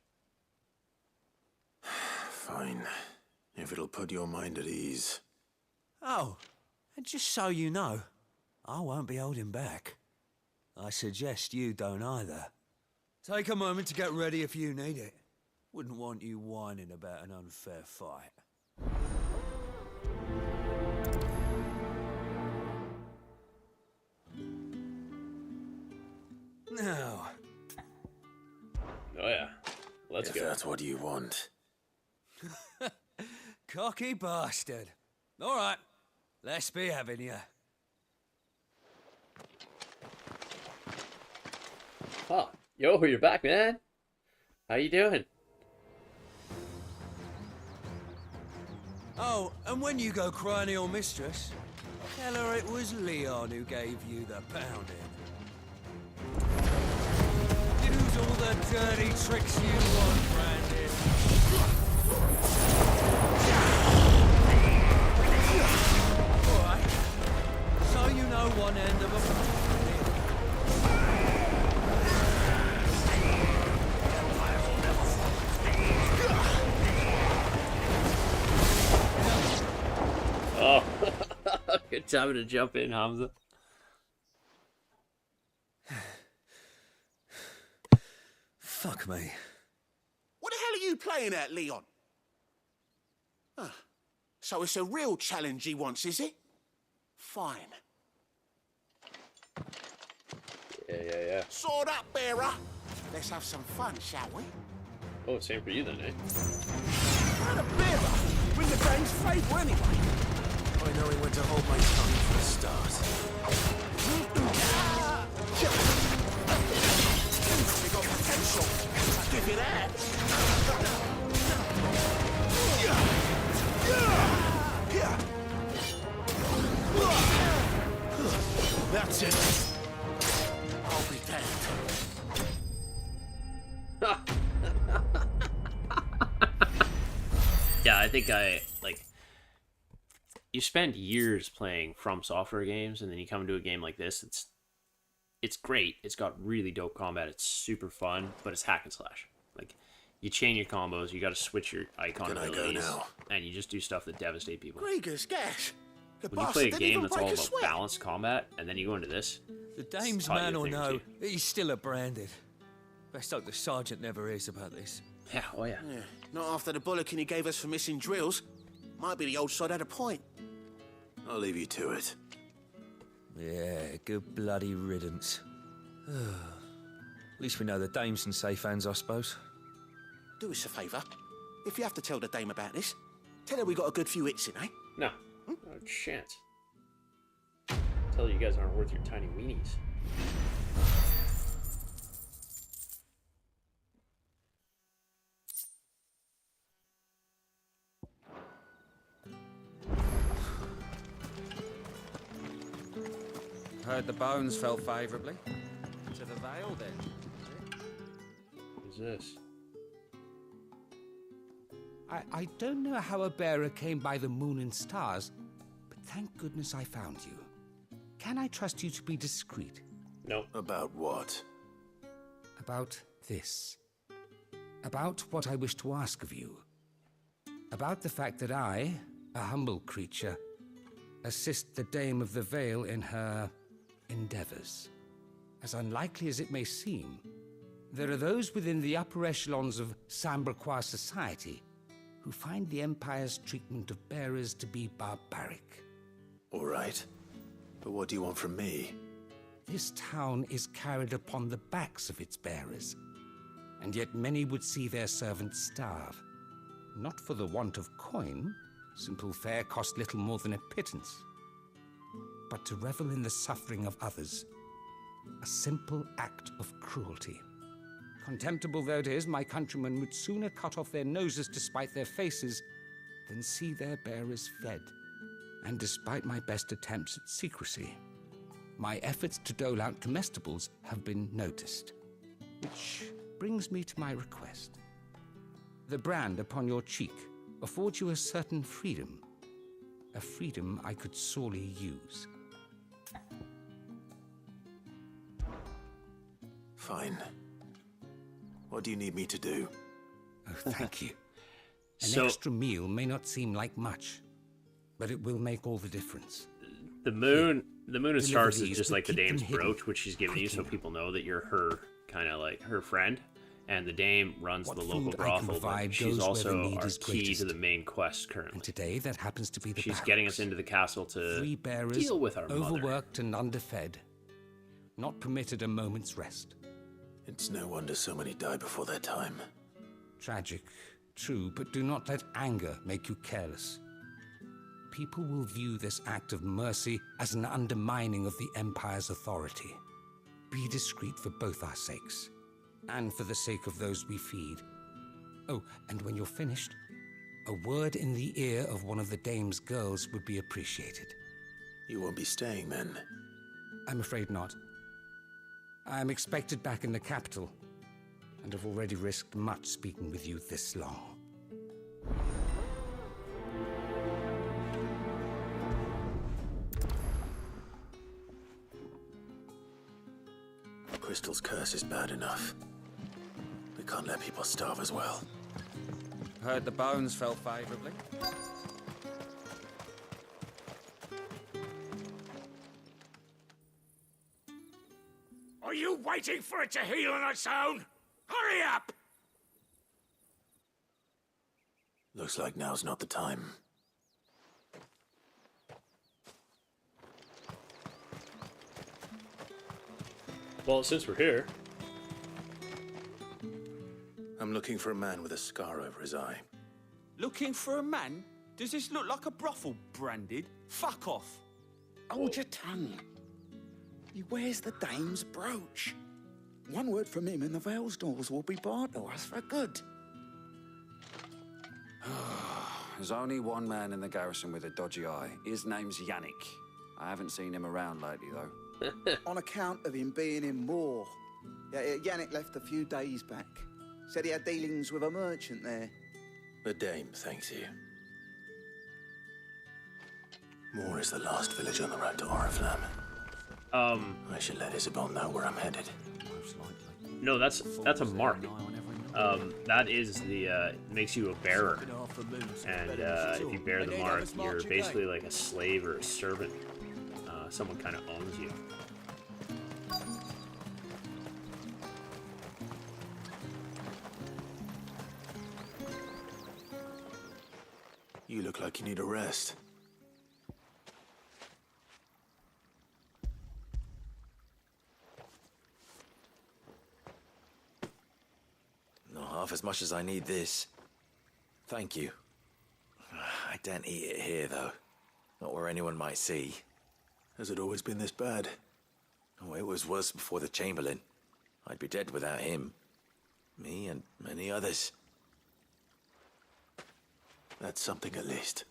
Fine. If it'll put your mind at ease. Oh, and just so you know, I won't be holding back. I suggest you don't either. Take a moment to get ready if you need it. Wouldn't want you whining about an unfair fight. Now. Oh yeah, let's if go. That's what you want. Cocky bastard. All right, let's be having you. Oh, yo, you're back, man. How you doing? Oh, and when you go crying to your mistress, tell her it was Leon who gave you the pounding. Use all the dirty tricks you want, Brandon. Alright, so you know one end of a... Oh, good time to jump in, Hamza. Fuck me. What the hell are you playing at, Leon? So it's a real challenge he wants, is it? Fine. Yeah. Sword up, bearer. Let's have some fun, shall we? Oh, same for you then, eh? What a bearer! We're in the Dane's favour anyway. I know he went to hold my tongue for a start. You got potential. I'll give you that. That's it. I'll be damned. Yeah, I think you spend years playing From Software games, and then you come into a game like this. It's great. It's got really dope combat. It's super fun, but it's hack and slash. Like, you chain your combos, you got to switch your icon abilities, and you just do stuff that devastate people. Grieger's gas. When you play a game that's all about balanced combat, and then you go into this, The dame's man or no, he's still a branded. Best hope the sergeant never hears about this. Yeah, oh yeah. Not after the bollocking he gave us for missing drills. Might be the old sod had a point. I'll leave you to it. Yeah, good bloody riddance. At least we know the dame's in safe hands, I suppose. Do us a favour. If you have to tell the dame about this, tell her we got a good few hits in, eh? No. No chance. Tell you guys aren't worth your tiny weenies. Heard the bones fell favourably. To the Vale, then. Who's this? I don't know how a bearer came by the moon and stars, but thank goodness I found you. Can I trust you to be discreet? No. About what? About this. About what I wish to ask of you. About the fact that I, a humble creature, assist the Dame of the Vale in her endeavors. As unlikely as it may seem, there are those within the upper echelons of Samberquois society who find the Empire's treatment of bearers to be barbaric. All right. But what do you want from me? This town is carried upon the backs of its bearers, and yet many would see their servants starve. Not for the want of coin, simple fare cost little more than a pittance, but to revel in the suffering of others, a simple act of cruelty. Contemptible though it is, my countrymen would sooner cut off their noses to spite their faces than see their bearers fed. And despite my best attempts at secrecy, my efforts to dole out comestibles have been noticed. Which brings me to my request. The brand upon your cheek affords you a certain freedom. A freedom I could sorely use. Fine. What do you need me to do? Oh, thank you. An extra meal may not seem like much, but it will make all the difference. The moon and stars is just like the dame's brooch, which she's giving you so people know that you're her, kind of like her friend. And the dame runs the local brothel, but she's also our key to the main quest currently. And today that happens to be the She's getting us into the castle to 3 bearers, deal with our mother. overworked and underfed, not permitted a moment's rest. It's no wonder so many die before their time. Tragic, true, but do not let anger make you careless. People will view this act of mercy as an undermining of the Empire's authority. Be discreet for both our sakes, and for the sake of those we feed. Oh, and when you're finished, a word in the ear of one of the dame's girls would be appreciated. You won't be staying then? I'm afraid not. I'm expected back in the capital, and have already risked much speaking with you this long. Crystal's curse is bad enough. We can't let people starve as well. Heard the bones fell favourably. Are you waiting for it to heal on its own? Hurry up! Looks like now's not the time. Well, since we're here... I'm looking for a man with a scar over his eye. Looking for a man? Does this look like a brothel, Branded? Fuck off! Hold your tongue. He wears the dame's brooch. One word from him and the Vale's doors will be barred to us for good. There's only one man in the garrison with a dodgy eye. His name's Yannick. I haven't seen him around lately, though. On account of him being in war. Yeah, Yannick left a few days back. Said he had dealings with a merchant there. The dame thanks you. Moore is the last village on the road to Oriflamme. I should let Isabel know where I'm headed. No, that's a mark. That is the makes you a bearer, and if you bear the mark, you're basically like a slave or a servant. Someone kind of owns you. You look like you need a rest. Not half as much as I need this. Thank you. I daren't eat it here, though. Not where anyone might see. Has it always been this bad? Oh, it was worse before the Chamberlain. I'd be dead without him. Me and many others. That's something at least.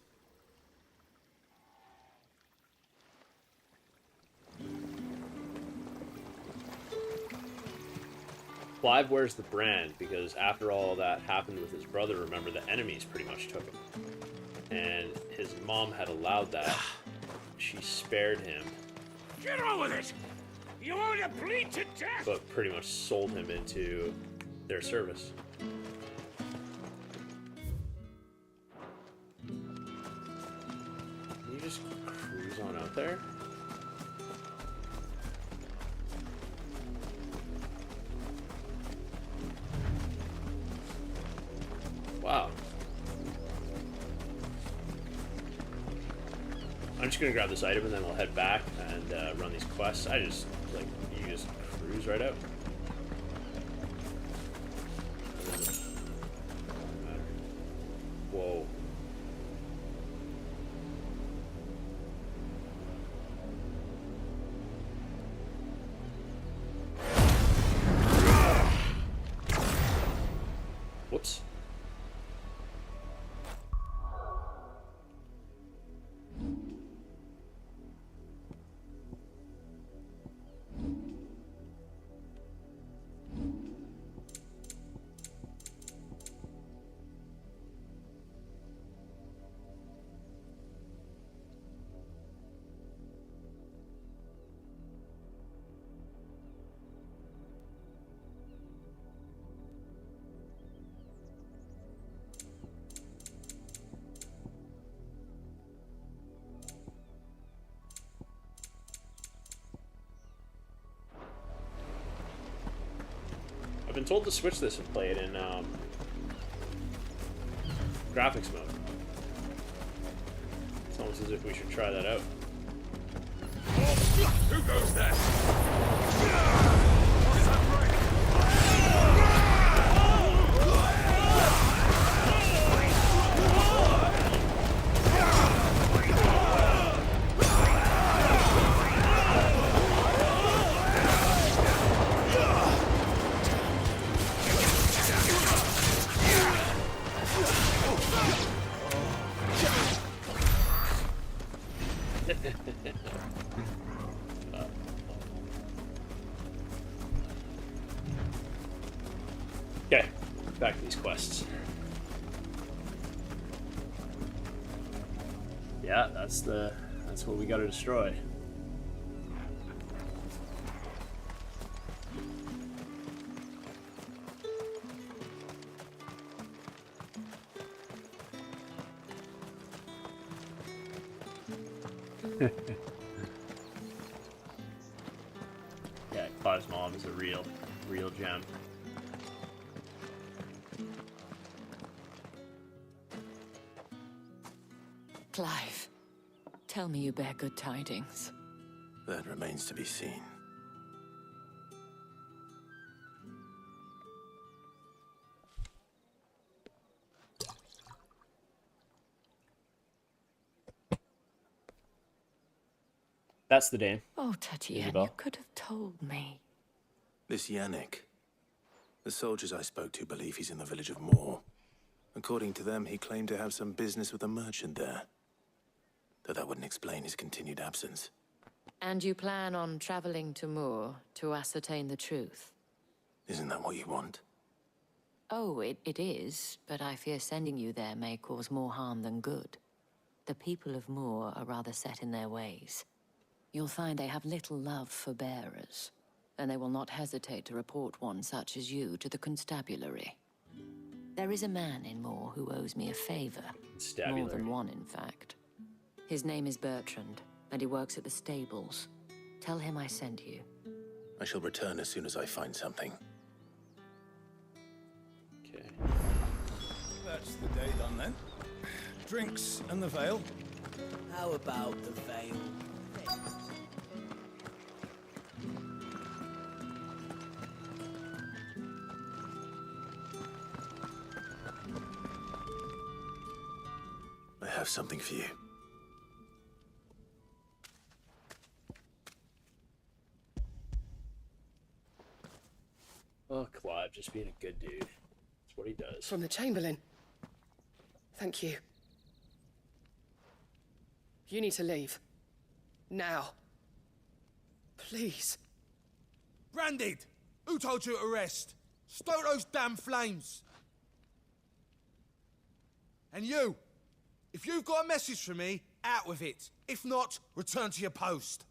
Clive wears the brand because after all that happened with his brother, remember, the enemies pretty much took him. And his mom had allowed that. She spared him. Get on with it! You want to bleed to death! But pretty much sold him into their service. Can you just cruise on out there? Wow. I'm just gonna grab this item and then we'll head back and run these quests. You just cruise right out. Whoa. Whoops. I've been told to switch this and play it in graphics mode. It's almost as if we should try that out. Who goes there? Okay, back to these quests. Yeah, that's what we gotta destroy. Yeah, Clive's mom is a real gem. Clive, tell me you bear good tidings. That remains to be seen. That's the Dane. Oh, Tatiana, Isabel. you could have told me. This Yannick. The soldiers I spoke to believe he's in the village of Moor. According to them, he claimed to have some business with a merchant there. Though that wouldn't explain his continued absence. And you plan on traveling to Moor to ascertain the truth? Isn't that what you want? Oh, it is, but I fear sending you there may cause more harm than good. The people of Moor are rather set in their ways. You'll find they have little love for bearers, and they will not hesitate to report one such as you to the constabulary. There is a man in Moor who owes me a favor. More than one, in fact. His name is Bertrand, and he works at the stables. Tell him I sent you. I shall return as soon as I find something. Okay. That's the day done then. Drinks and the veil. How about the veil? I have something for you. Oh, Clive, just being a good dude. That's what he does. From the Chamberlain. Thank you. You need to leave. Now. Please. Branded! Who told you to rest? Stoke those damn flames! And you! If you've got a message for me, out with it. If not, return to your post.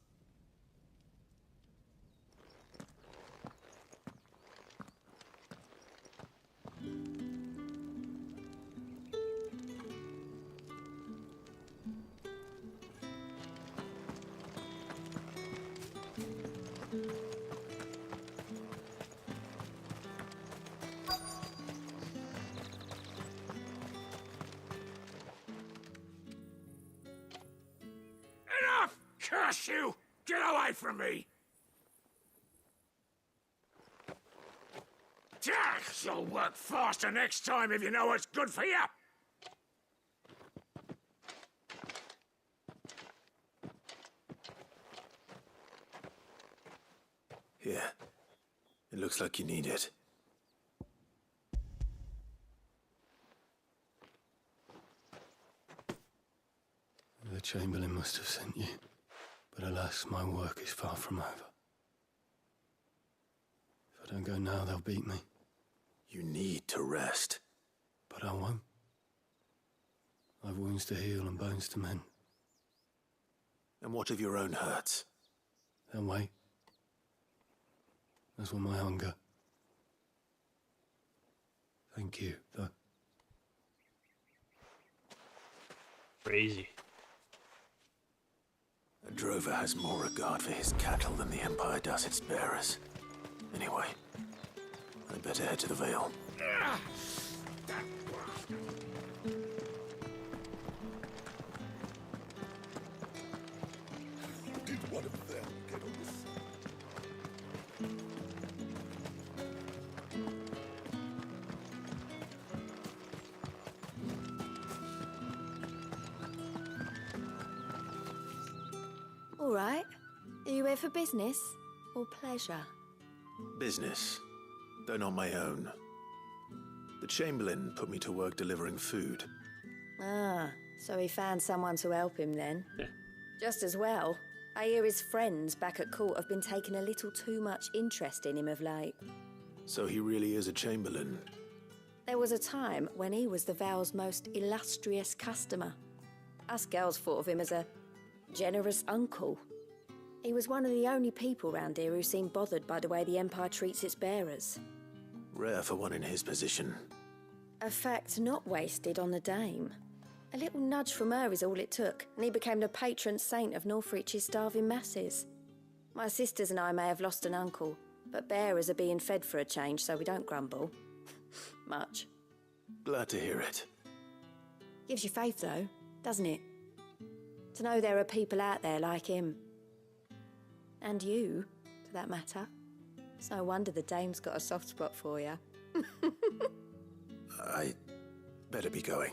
Enough! Curse you! Get away from me! You'll work faster next time if you know what's good for you! Here. It looks like you need it. The Chamberlain must have sent you. But alas, my work is far from over. If I don't go now, they'll beat me. You need to rest. But I won't. I've wounds to heal and bones to mend. And what of your own hurts? They'll wait. As will my hunger. Thank you, though. Crazy. A drover has more regard for his cattle than the Empire does its bearers. Anyway, I'd better head to the Vale. Did one of them get on this? All right. Are you here for business or pleasure? Business, though not my own. The Chamberlain put me to work delivering food. Ah, so he found someone to help him then. Just as well. I hear his friends back at court have been taking a little too much interest in him of late. So he really is a Chamberlain. There was a time when he was the Vale's most illustrious customer. Us girls thought of him as a generous uncle. He was one of the only people round here who seemed bothered by the way the Empire treats its bearers. Rare for one in his position. A fact not wasted on the dame. A little nudge from her is all it took, and he became the patron saint of Northreach's starving masses. My sisters and I may have lost an uncle, but bearers are being fed for a change, so we don't grumble. Much. Glad to hear it. Gives you faith, though, doesn't it? To know there are people out there like him. And you, for that matter. It's no wonder the dame's got a soft spot for you. I better be going.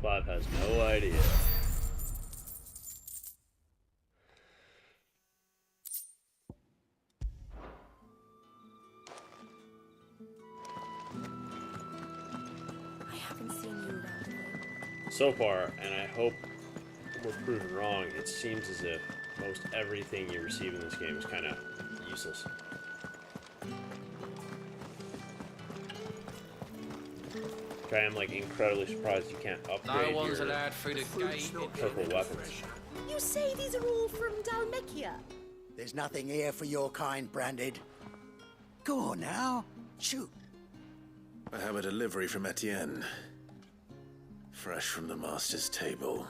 Clive has no idea. So far, and I hope we're proven wrong, it seems as if most everything you receive in this game is kind of useless. I am like incredibly surprised you can't upgrade No one's your allowed through the gate. purple weapons. You say these are all from Dalmekia? There's nothing here for your kind, Branded. Go on now, shoot. I have a delivery from Etienne. Fresh from the master's table.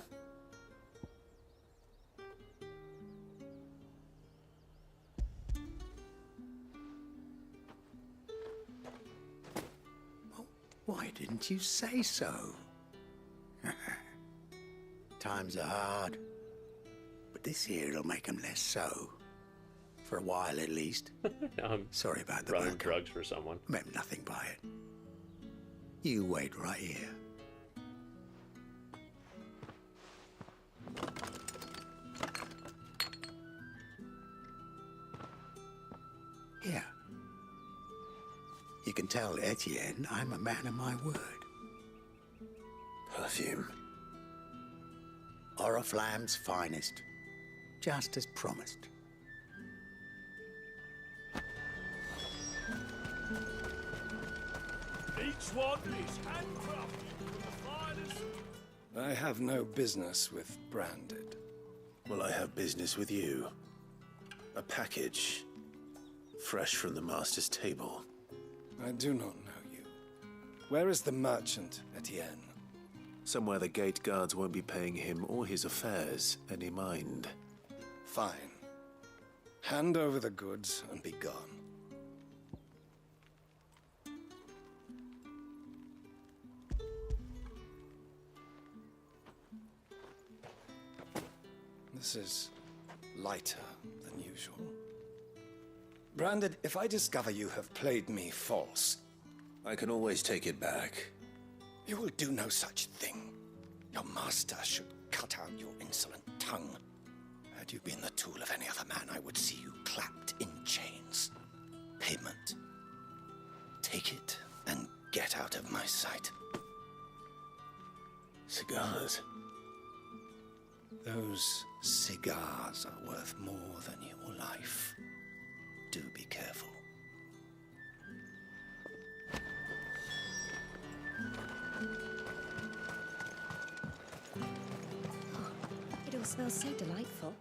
Why didn't you say so? Times are hard. But this here'll make 'em less so. For a while, at least. Sorry about the running backup. drugs for someone. Meant nothing by it. You wait right here. Here. You can tell Etienne I'm a man of my word. Perfume. Oriflamme's finest. Just as promised. Each one is handcrafted from the finest. I have no business with Branded. Well, I have business with you. A package. Fresh from the master's table. I do not know you. Where is the merchant, Etienne? Somewhere the gate guards won't be paying him or his affairs any mind. Fine. Hand over the goods and be gone. This is lighter than usual. Branded, if I discover you have played me false... I can always take it back. You will do no such thing. Your master should cut out your insolent tongue. Had you been the tool of any other man, I would see you clapped in chains. Payment. Take it and get out of my sight. Cigars. Those cigars are worth more than your life. Do be careful. It all smells so delightful.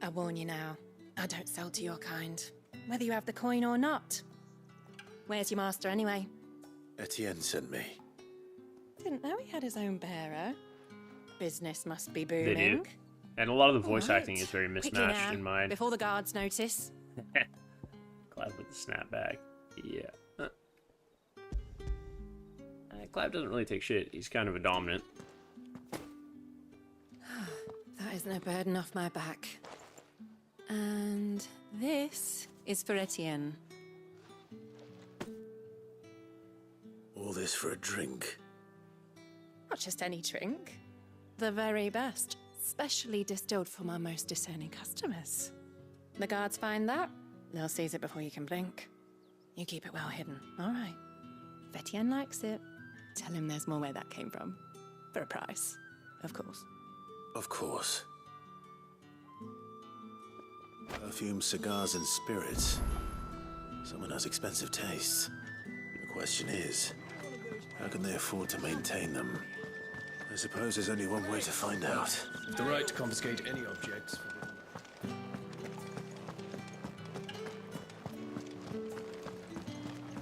I warn you now, I don't sell to your kind, whether you have the coin or not. Where's your master anyway? Etienne sent me. Didn't know he had his own bearer. Business must be They booming. do. And a lot of the voice All right. acting is very Quickly mismatched now, in mine. before the guards notice. Clive with the snapback. Yeah. Clive doesn't really take shit. He's kind of a dominant. That isn't a burden off my back. And this is for Etienne. All this for a drink. Not just any drink. The very best. Specially distilled for my most discerning customers. The guards find that, they'll seize it before you can blink. You keep it well hidden, all right? If Etienne likes it, tell him there's more where that came from. For a price, of course. Of course. Perfume, cigars, and spirits. Someone has expensive tastes. The question is, how can they afford to maintain them? I suppose there's only one way to find out. The right to confiscate any objects.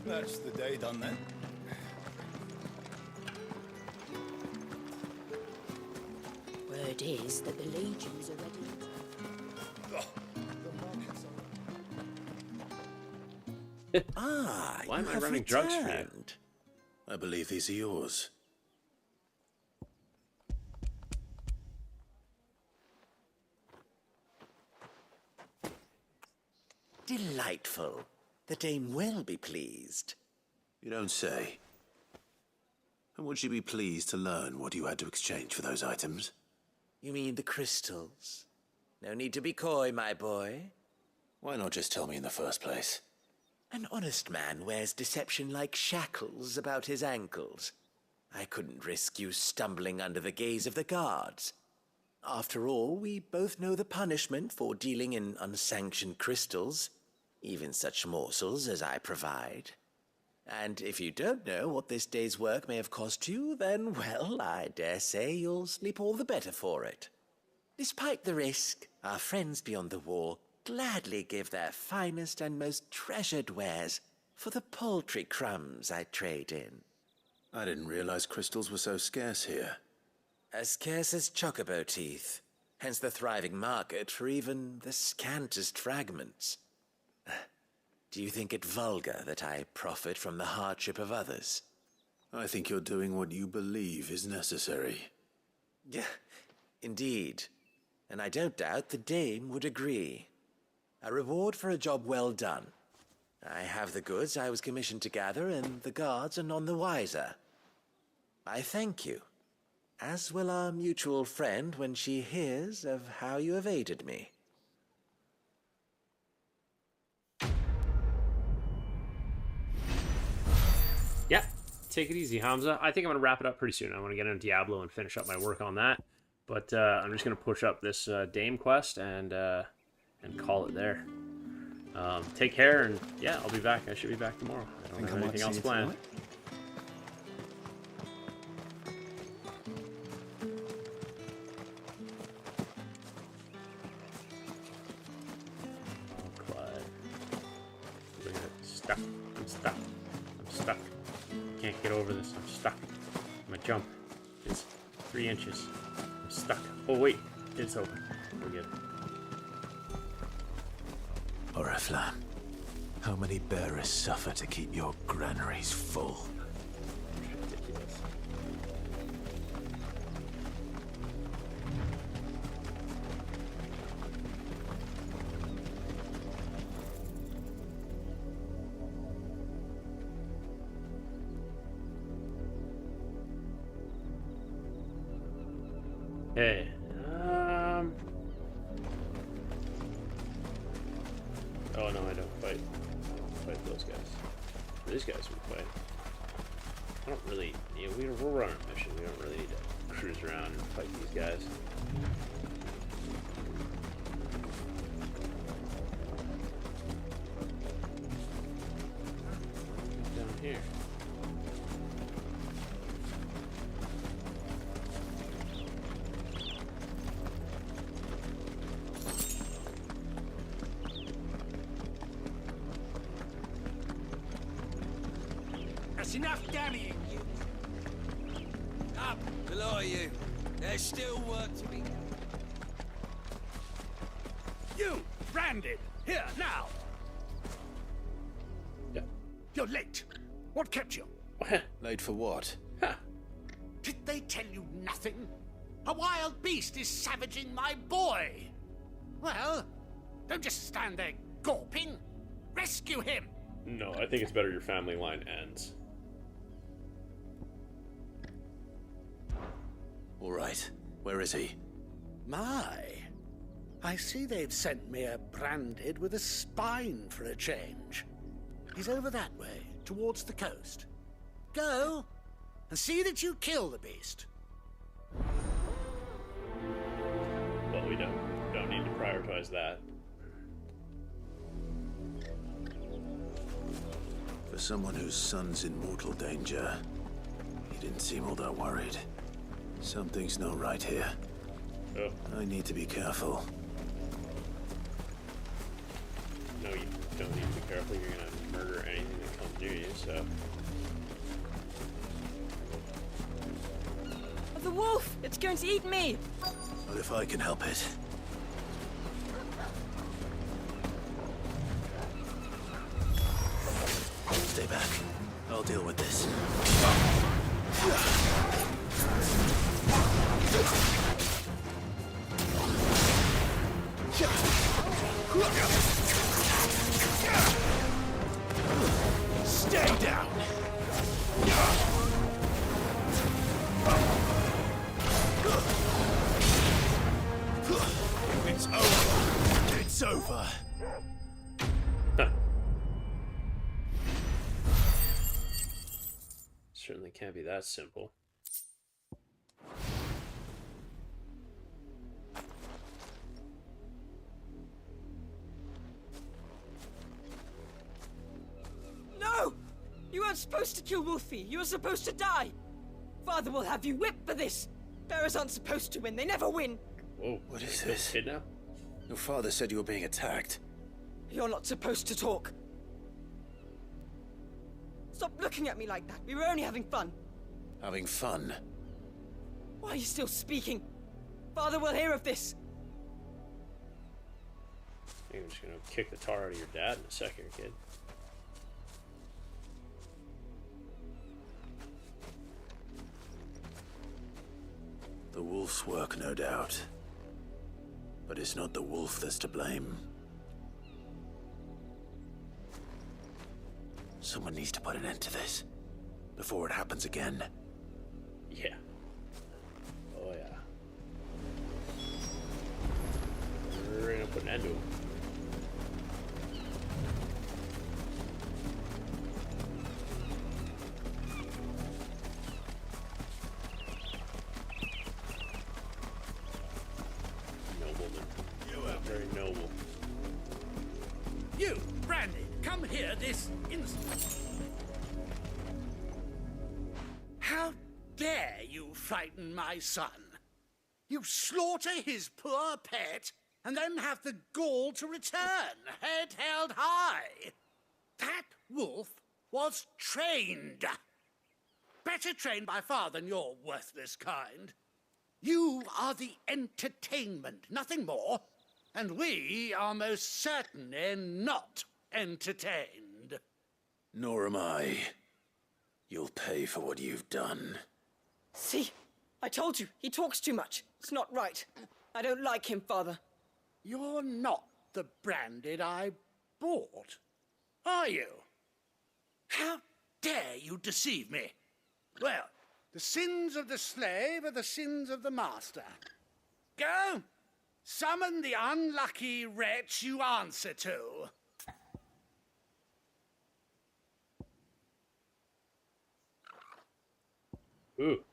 That's the day done then. Word is that the legions are ready. Ah, Why you am I have running drugs for you? returned. I believe these are yours. Delightful. The dame will be pleased. You don't say. And would she be pleased to learn what you had to exchange for those items? You mean the crystals? No need to be coy, my boy. Why not just tell me in the first place? An honest man wears deception like shackles about his ankles. I couldn't risk you stumbling under the gaze of the guards. After all, we both know the punishment for dealing in unsanctioned crystals, even such morsels as I provide. And if you don't know what this day's work may have cost you, then, well, I dare say you'll sleep all the better for it. Despite the risk, our friends beyond the wall gladly give their finest and most treasured wares for the paltry crumbs I trade in. I didn't realize crystals were so scarce here. As scarce as chocobo teeth, hence the thriving market for even the scantest fragments. Do you think it vulgar that I profit from the hardship of others? I think you're doing what you believe is necessary. Yeah, indeed. And I don't doubt the dame would agree. A reward for a job well done. I have the goods I was commissioned to gather, and the guards are none the wiser. I thank you, as will our mutual friend when she hears of how you have aided me. Yeah, take it easy, Hamza. I think I'm going to wrap it up pretty soon. I want to get into Diablo and finish up my work on that. But I'm just going to push up this Dame quest and call it there. Take care, and yeah, I'll be back. I should be back tomorrow. I don't have anything else planned. I'm stuck. Can't get over this. I'm stuck. My jump is 3 inches. I'm stuck. Oh wait, it's open. We're good. Oriflamme, how many bearers suffer to keep your granaries full? Ridiculous. Hey, oh no, I don't fight those guys. These guys we fight. I don't really, we're running a mission. We don't really need to cruise around and fight these guys. Down here. That's enough damning, you. Up, the lot of you. There's still work to be done. You, branded, here, now. Yeah. You're late. What kept you? Late for what? Did they tell you nothing? A wild beast is savaging my boy. Well, don't just stand there gawping. Rescue him. No, I think it's better your family line ends. All right. Where is he? My. I see they've sent me a branded with a spine for a change. He's over that way, towards the coast. Go, and see that you kill the beast. Well, we don't need to prioritize that. For someone whose son's in mortal danger, he didn't seem all that worried. Something's not right here. Oh. I need to be careful. No, you don't need to be careful. You're gonna murder anything that comes near you, so. The wolf! It's going to eat me! But if I can help it. Stay back. I'll deal with this. Stay down! It's over. It's over. Certainly can't be that simple. No! You weren't supposed to kill Wolfie. You were supposed to die. Father will have you whipped for this. Bearers aren't supposed to win. They never win. Whoa. What is this? Kidnap? Your father said you were being attacked. You're not supposed to talk. Stop looking at me like that. We were only having fun. Having fun? Why are you still speaking? Father will hear of this. I'm just gonna kick the tar out of your dad in a second, kid. The wolf's work, no doubt. But it's not the wolf that's to blame. Someone needs to put an end to this before it happens again. Yeah. Oh yeah. We're gonna put an end to him. Nobleman. Very noble. You, Brandy, come here this instant. How dare you frighten my son? You slaughter his poor pet and then have the gall to return, head held high. That wolf was trained. Better trained by far than your worthless kind. You are the entertainment, nothing more. And we are most certainly not entertained. Nor am I. You'll pay for what you've done. See? I told you, he talks too much. It's not right. I don't like him, Father. You're not the Branded I bought, are you? How dare you deceive me? Well, the sins of the slave are the sins of the master. Go! Summon the unlucky wretch you answer to. Ooh.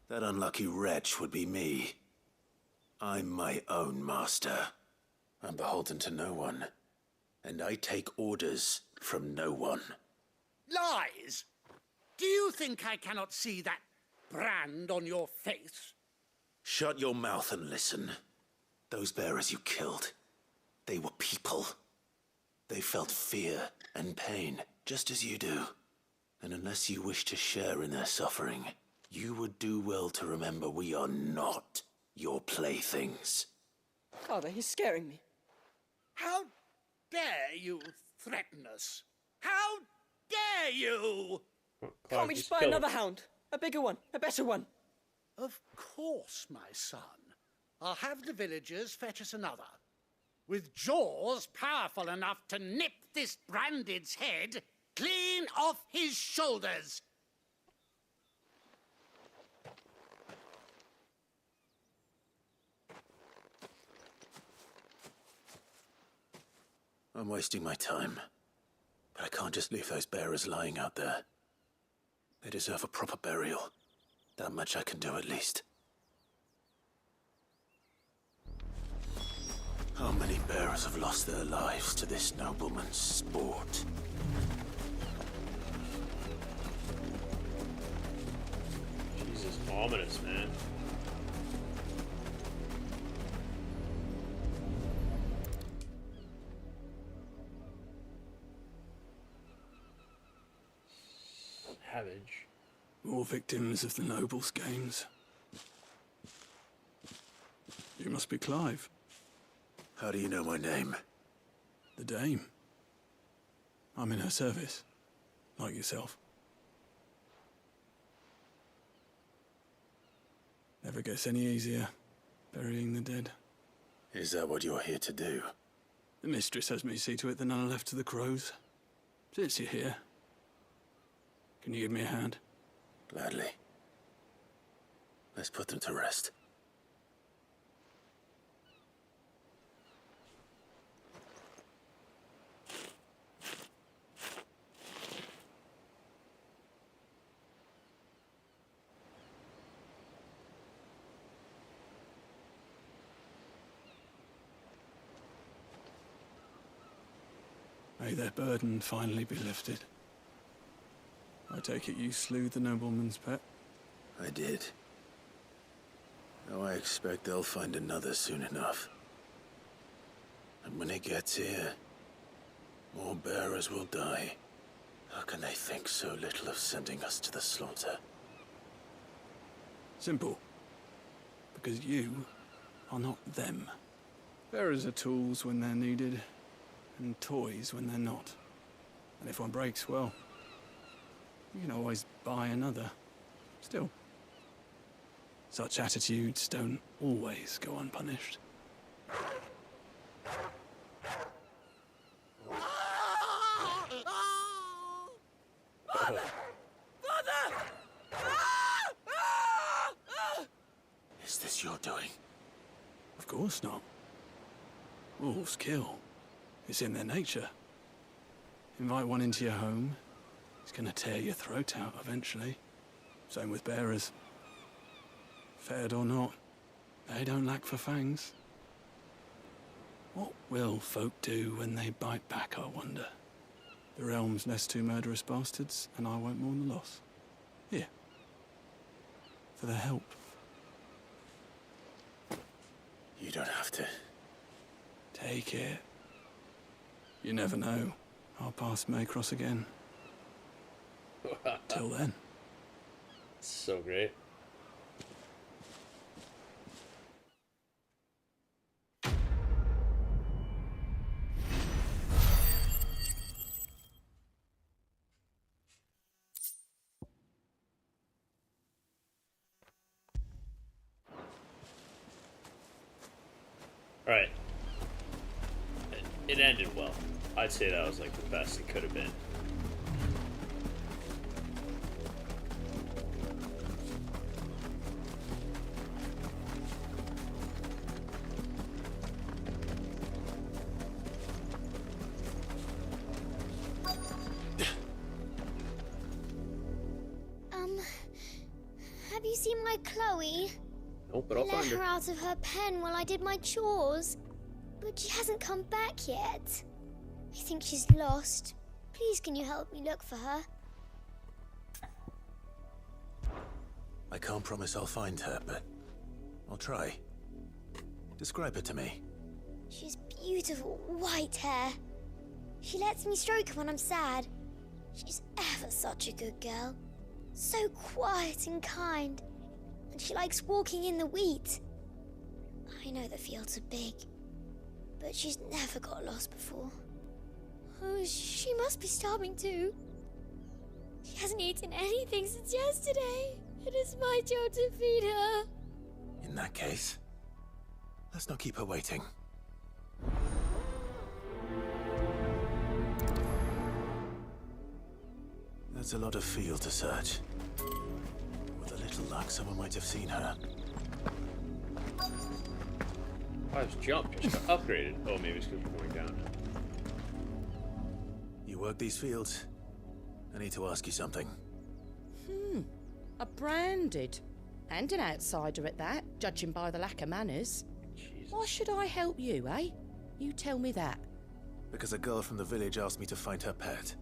That unlucky wretch would be me. I'm my own master. I'm beholden to no one. And I take orders from no one. Lies! Do you think I cannot see that brand on your face? Shut your mouth and listen. Those bearers you killed, they were people. They felt fear and pain, just as you do. And unless you wish to share in their suffering, you would do well to remember we are not your playthings. Father, he's scaring me. How dare you threaten us? How dare you? Can't we just buy another hound? A bigger one, a better one. Of course, my son. I'll have the villagers fetch us another. With jaws powerful enough to nip this Branded's head clean off his shoulders. I'm wasting my time. But I can't just leave those bearers lying out there. They deserve a proper burial. That much I can do at least. How many bearers have lost their lives to this nobleman's sport? Jesus, ominous, man. Savage. More victims of the nobles' games. You must be Clive. How do you know my name? The Dame. I'm in her service, like yourself. Never gets any easier, burying the dead. Is that what you're here to do? The mistress has me see to it that none are left to the crows. Since you're here, can you give me a hand? Gladly. Let's put them to rest. May their burden finally be lifted. I take it you slew the nobleman's pet? I did. Now I expect they'll find another soon enough. And when it gets here, more bearers will die. How can they think so little of sending us to the slaughter? Simple. Because you are not them. Bearers are tools when they're needed, and toys when they're not. And if one breaks, well, you can always buy another. Still, such attitudes don't always go unpunished. Is this your doing? Of course not. Wolves kill. It's in their nature. Invite one into your home, it's gonna tear your throat out eventually. Same with bearers. Fed or not, they don't lack for fangs. What will folk do when they bite back, I wonder? The realm's less two murderous bastards, and I won't mourn the loss. Here. For the help. You don't have to. Take it. You never know. Our paths may cross again. Till then. So great. Alright. It ended well. I'd say that was like the best it could have been. Have you seen my Chloe? Nope, but I'll I let find her her. out of her pen while I did my chores, but she hasn't come back yet. I think she's lost. Please, can you help me look for her? I can't promise I'll find her, but I'll try. Describe her to me. She's beautiful white hair. She lets me stroke her when I'm sad. She's ever such a good girl. So quiet and kind. And she likes walking in the wheat. I know the fields are big, but she's never got lost before. Oh, she must be starving too. She hasn't eaten anything since yesterday. It is my job to feed her. In that case, let's not keep her waiting. There's a lot of field to search. With a little luck, someone might have seen her. I was jumped, just got upgraded. Oh, maybe it's because we're going down. You work these fields? I need to ask you something. A branded. And an outsider at that, judging by the lack of manners. Jesus. Why should I help you, eh? You tell me that. Because a girl from the village asked me to find her pet,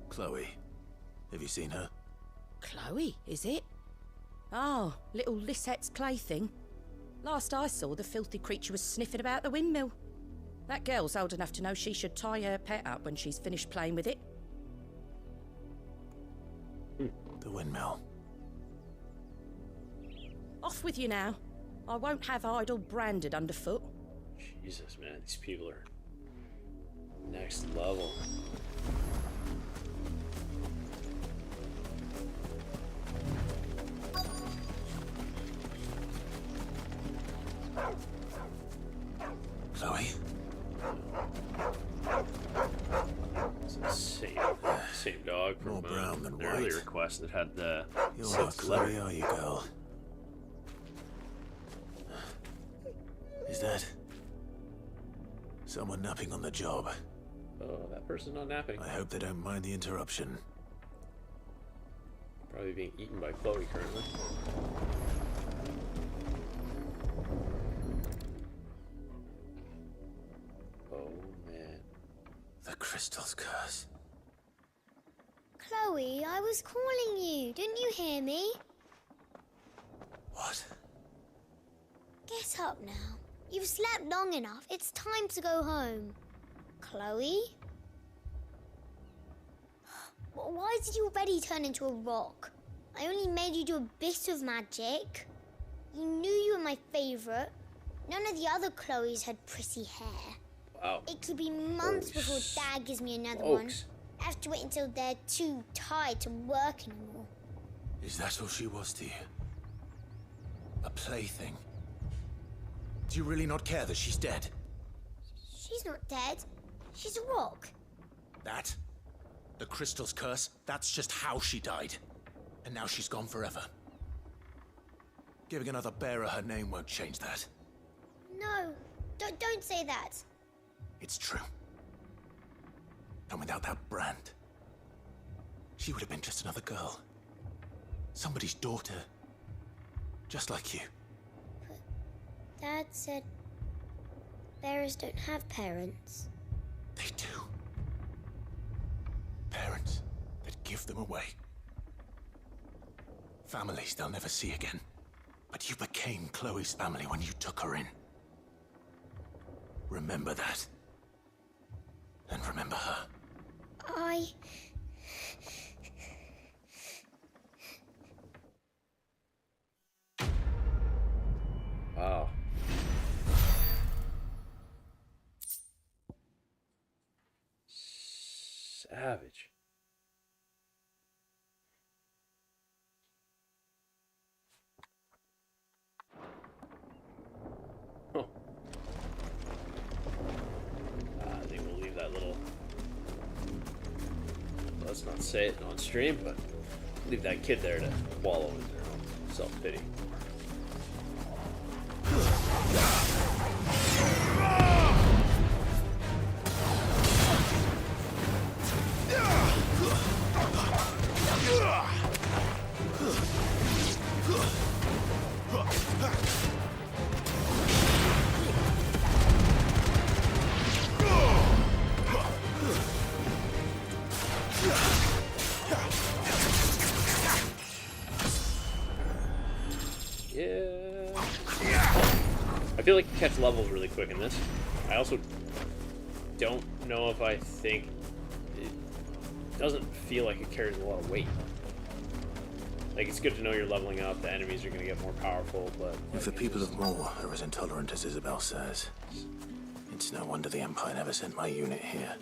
Chloe. Have you seen her? Chloe, is it? Oh, little Lisette's plaything. Last I saw, the filthy creature was sniffing about the windmill. That girl's old enough to know she should tie her pet up when she's finished playing with it. The windmill. Off with you now. I won't have idle branded underfoot. Jesus, man, these people are next level. Chloe? It's the same dog from More brown than the earlier white. request that had the You're not Chloe, are you, girl? Is that someone napping on the job? Oh, that person's not napping. I hope they don't mind the interruption. Probably being eaten by Chloe currently. Oh man. The crystal's curse. was calling you. Didn't you hear me? What? Get up now. You've slept long enough. It's time to go home. Chloe? Why did you already turn into a rock? I only made you do a bit of magic. You knew you were my favourite. None of the other Chloes had pretty hair. Wow. It could be months before Dad gives me another one. I have to wait until they're too tired to work anymore. Is that all she was to you? A plaything? Do you really not care that she's dead? She's not dead. She's a rock. That? The crystal's curse? That's just how she died. And now she's gone forever. Giving another bearer her name won't change that. No, don't say that. It's true. And without that brand, she would have been just another girl. Somebody's daughter. Just like you. But Dad said bearers don't have parents. They do. Parents that give them away. Families they'll never see again. But you became Chloe's family when you took her in. Remember that. And remember her. Wow. Savage. Huh. I think we'll leave that little... Let's not say it on stream, but leave that kid there to wallow in their own self-pity. I feel like you catch levels really quick in this. I also don't know if I think it doesn't feel like it carries a lot of weight. Like, it's good to know you're leveling up, the enemies are going to get more powerful, but... If the people of Moor are as intolerant as Isabel says, it's no wonder the Empire never sent my unit here.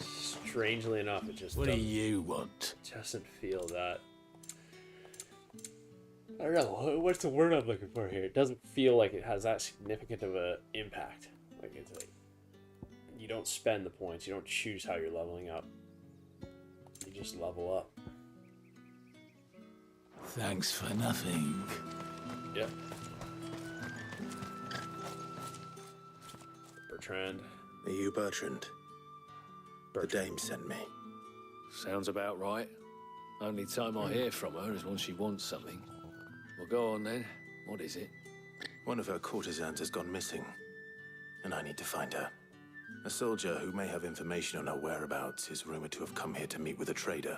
Strangely enough, it just What do you want? Doesn't feel that... I don't know, what's the word I'm looking for here? It doesn't feel like it has that significant of an impact. Like, it's like, you don't spend the points, you don't choose how you're leveling up. You just level up. Thanks for nothing. Yeah. Bertrand. Are you Bertrand? The dame sent me. Sounds about right. Only time I hear from her is when she wants something. Well, go on then. What is it? One of her courtesans has gone missing, and I need to find her. A soldier who may have information on her whereabouts is rumored to have come here to meet with a trader.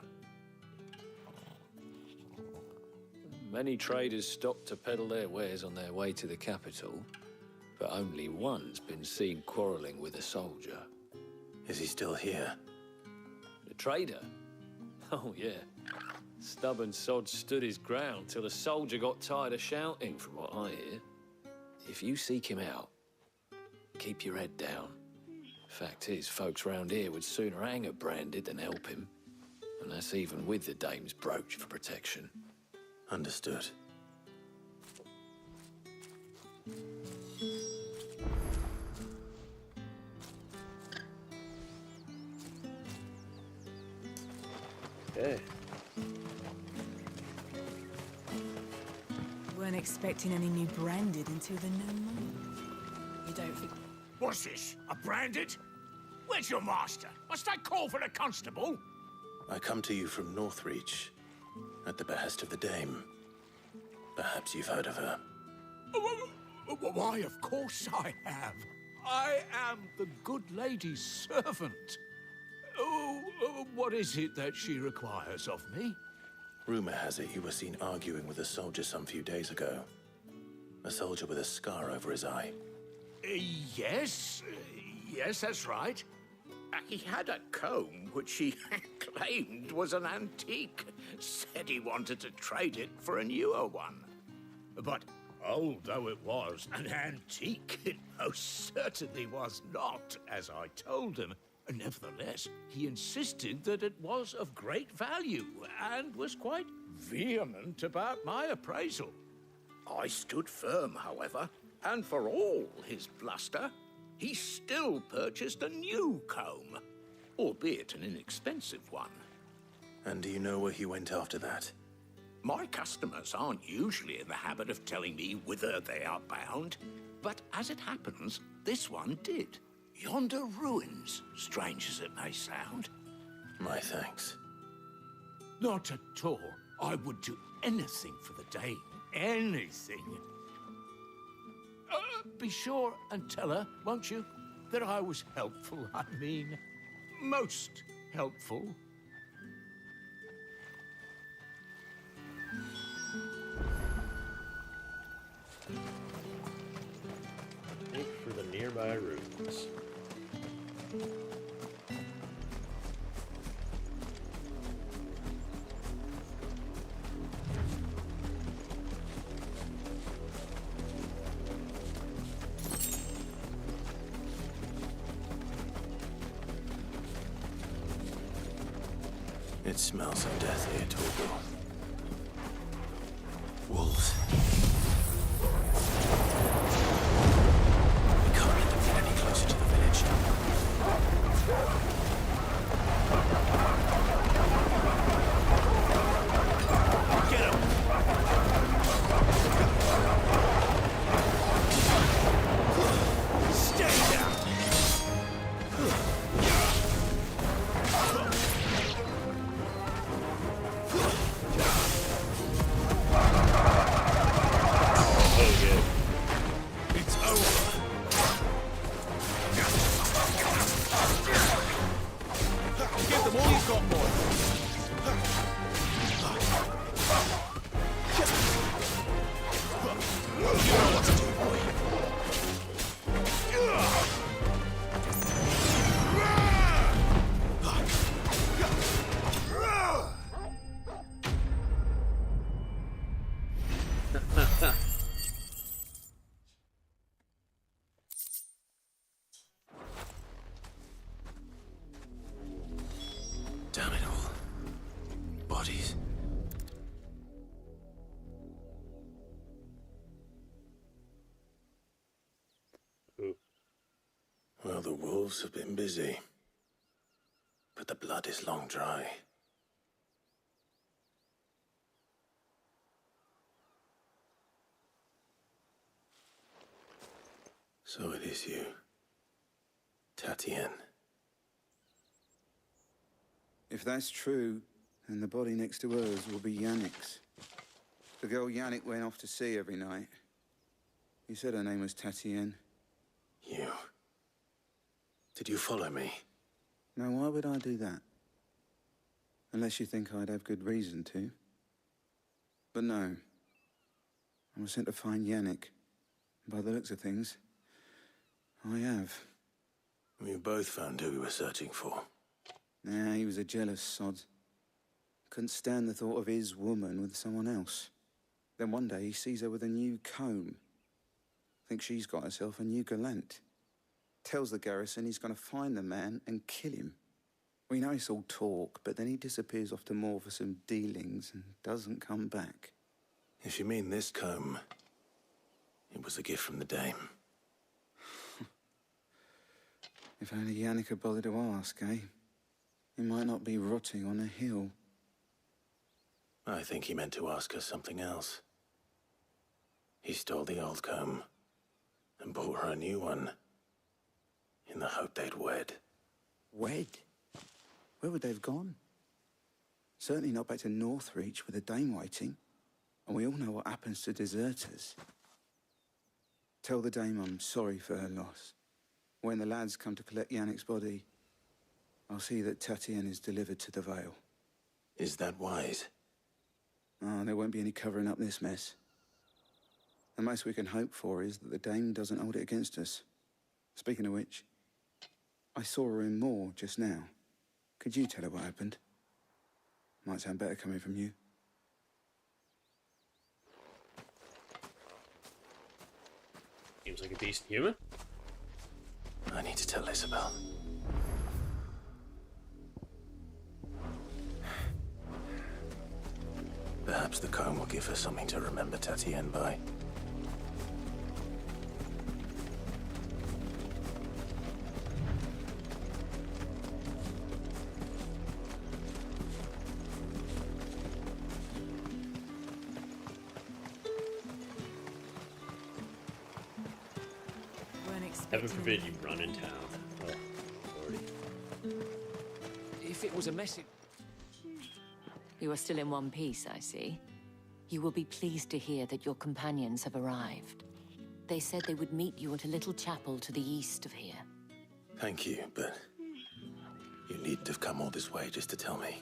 Many traders stop to peddle their wares on their way to the capital, but only one's been seen quarreling with a soldier. Is he still here? The trader? Oh, yeah. Stubborn sod stood his ground till the soldier got tired of shouting, from what I hear. If you seek him out, keep your head down. Fact is, folks round here would sooner hang a branded than help him. And that's even with the dame's brooch for protection. Understood. Okay. Weren't expecting any new branded until the new moon. You don't think... What's this? A branded? Where's your master? Must I call for the constable? I come to you from Northreach, at the behest of the dame. Perhaps you've heard of her. Why, of course I have. I am the good lady's servant. What is it that she requires of me? Rumor has it you were seen arguing with a soldier some few days ago. A soldier with a scar over his eye. Yes, that's right. He had a comb which he claimed was an antique. Said he wanted to trade it for a newer one. But although it was an antique, it most certainly was not, as I told him. Nevertheless, he insisted that it was of great value and was quite vehement about my appraisal. I stood firm, however, and for all his bluster, he still purchased a new comb, albeit an inexpensive one. And do you know where he went after that? My customers aren't usually in the habit of telling me whither they are bound, but as it happens, this one did. Yonder ruins, strange as it may sound. My thanks. Not at all. I would do anything for the Dame. Anything. Be sure and tell her, won't you, that I was helpful. I mean, most helpful. Look for the nearby ruins. It smells of death here, Torgal. Wolves. We can't let them get any closer to the village. Get him! Stay down! Damn it all. Bodies. Well, the wolves have been busy. But the blood is long dry. So it is you, Tatienne. If that's true, then the body next to hers will be Yannick's. The girl Yannick went off to see every night. He said her name was Tatienne. You? Did you follow me? Now, why would I do that? Unless you think I'd have good reason to. But no. I was sent to find Yannick. By the looks of things, I have. We both found who we were searching for. Nah, he was a jealous sod. Couldn't stand the thought of his woman with someone else. Then one day he sees her with a new comb. Thinks she's got herself a new gallant. Tells the garrison he's going to find the man and kill him. We know it's all talk, but then he disappears off to Moor for some dealings and doesn't come back. If you mean this comb, it was a gift from the Dame. If only Yannick had bothered to ask, eh? He might not be rotting on a hill. I think he meant to ask her something else. He stole the old comb and bought her a new one in the hope they'd wed. Wed? Where would they have gone? Certainly not back to Northreach with a Dame waiting. And we all know what happens to deserters. Tell the Dame I'm sorry for her loss. When the lads come to collect Yannick's body, I'll see that Tatienne is delivered to the Vale. Is that wise? Oh, there won't be any covering up this mess. The most we can hope for is that the Dame doesn't hold it against us. Speaking of which, I saw her in Moor just now. Could you tell her what happened? Might sound better coming from you. Seems like a decent human. I need to tell Isabel. Perhaps the comb will give her something to remember Tatienne by. Heaven forbid you run in town. Oh, Lordy. If it was a message... You are still in one piece, I see. You will be pleased to hear that your companions have arrived. They said they would meet you at a little chapel to the east of here. Thank you, but you needn't have come all this way just to tell me.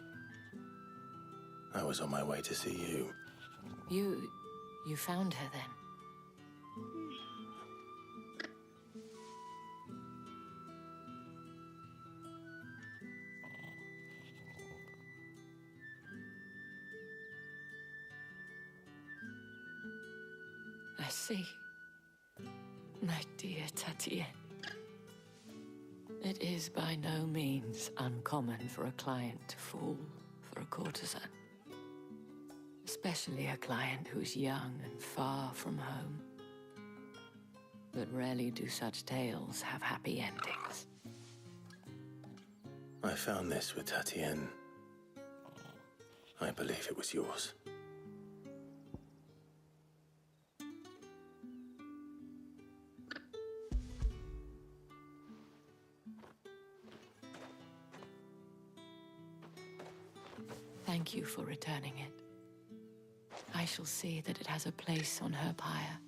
I was on my way to see you. You found her then? I see. My dear Tatienne. It is by no means uncommon for a client to fall for a courtesan. Especially a client who's young and far from home. But rarely do such tales have happy endings. I found this with Tatienne. I believe it was yours. Thank you for returning it. I shall see that it has a place on her pyre.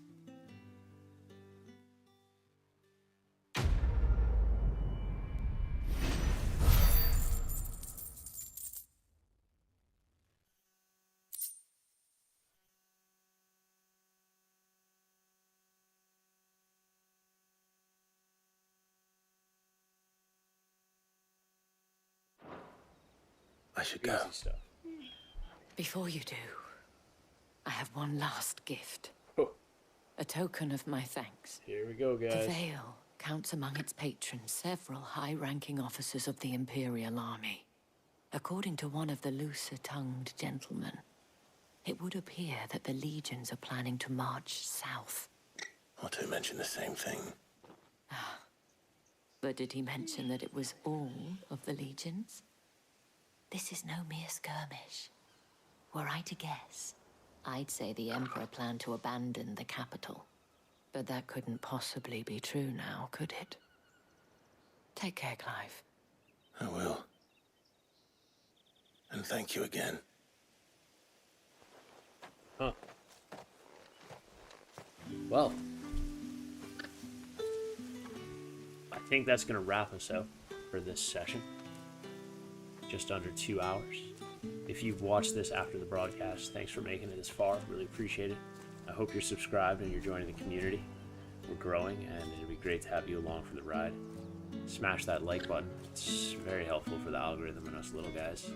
I should go. Easy stuff. Before you do, I have one last gift. Oh. A token of my thanks. Here we go, guys. The Vale counts among its patrons several high-ranking officers of the Imperial Army. According to one of the looser-tongued gentlemen, it would appear that the legions are planning to march south. Not to mention the same thing. But did he mention that it was all of the legions? This is no mere skirmish. Were I to guess, I'd say the Emperor planned to abandon the capital. But that couldn't possibly be true now, could it? Take care, Clive. I will. And thank you again. Huh. Well, I think that's going to wrap us up for this session. Just under 2 hours. If you've watched this after the broadcast, thanks for making it this far. Really appreciate it. I hope you're subscribed and you're joining the community. We're growing, and it'd be great to have you along for the ride. Smash that like button. It's very helpful for the algorithm and us little guys.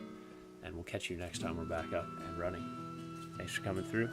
And we'll catch you next time we're back up and running. Thanks for coming through.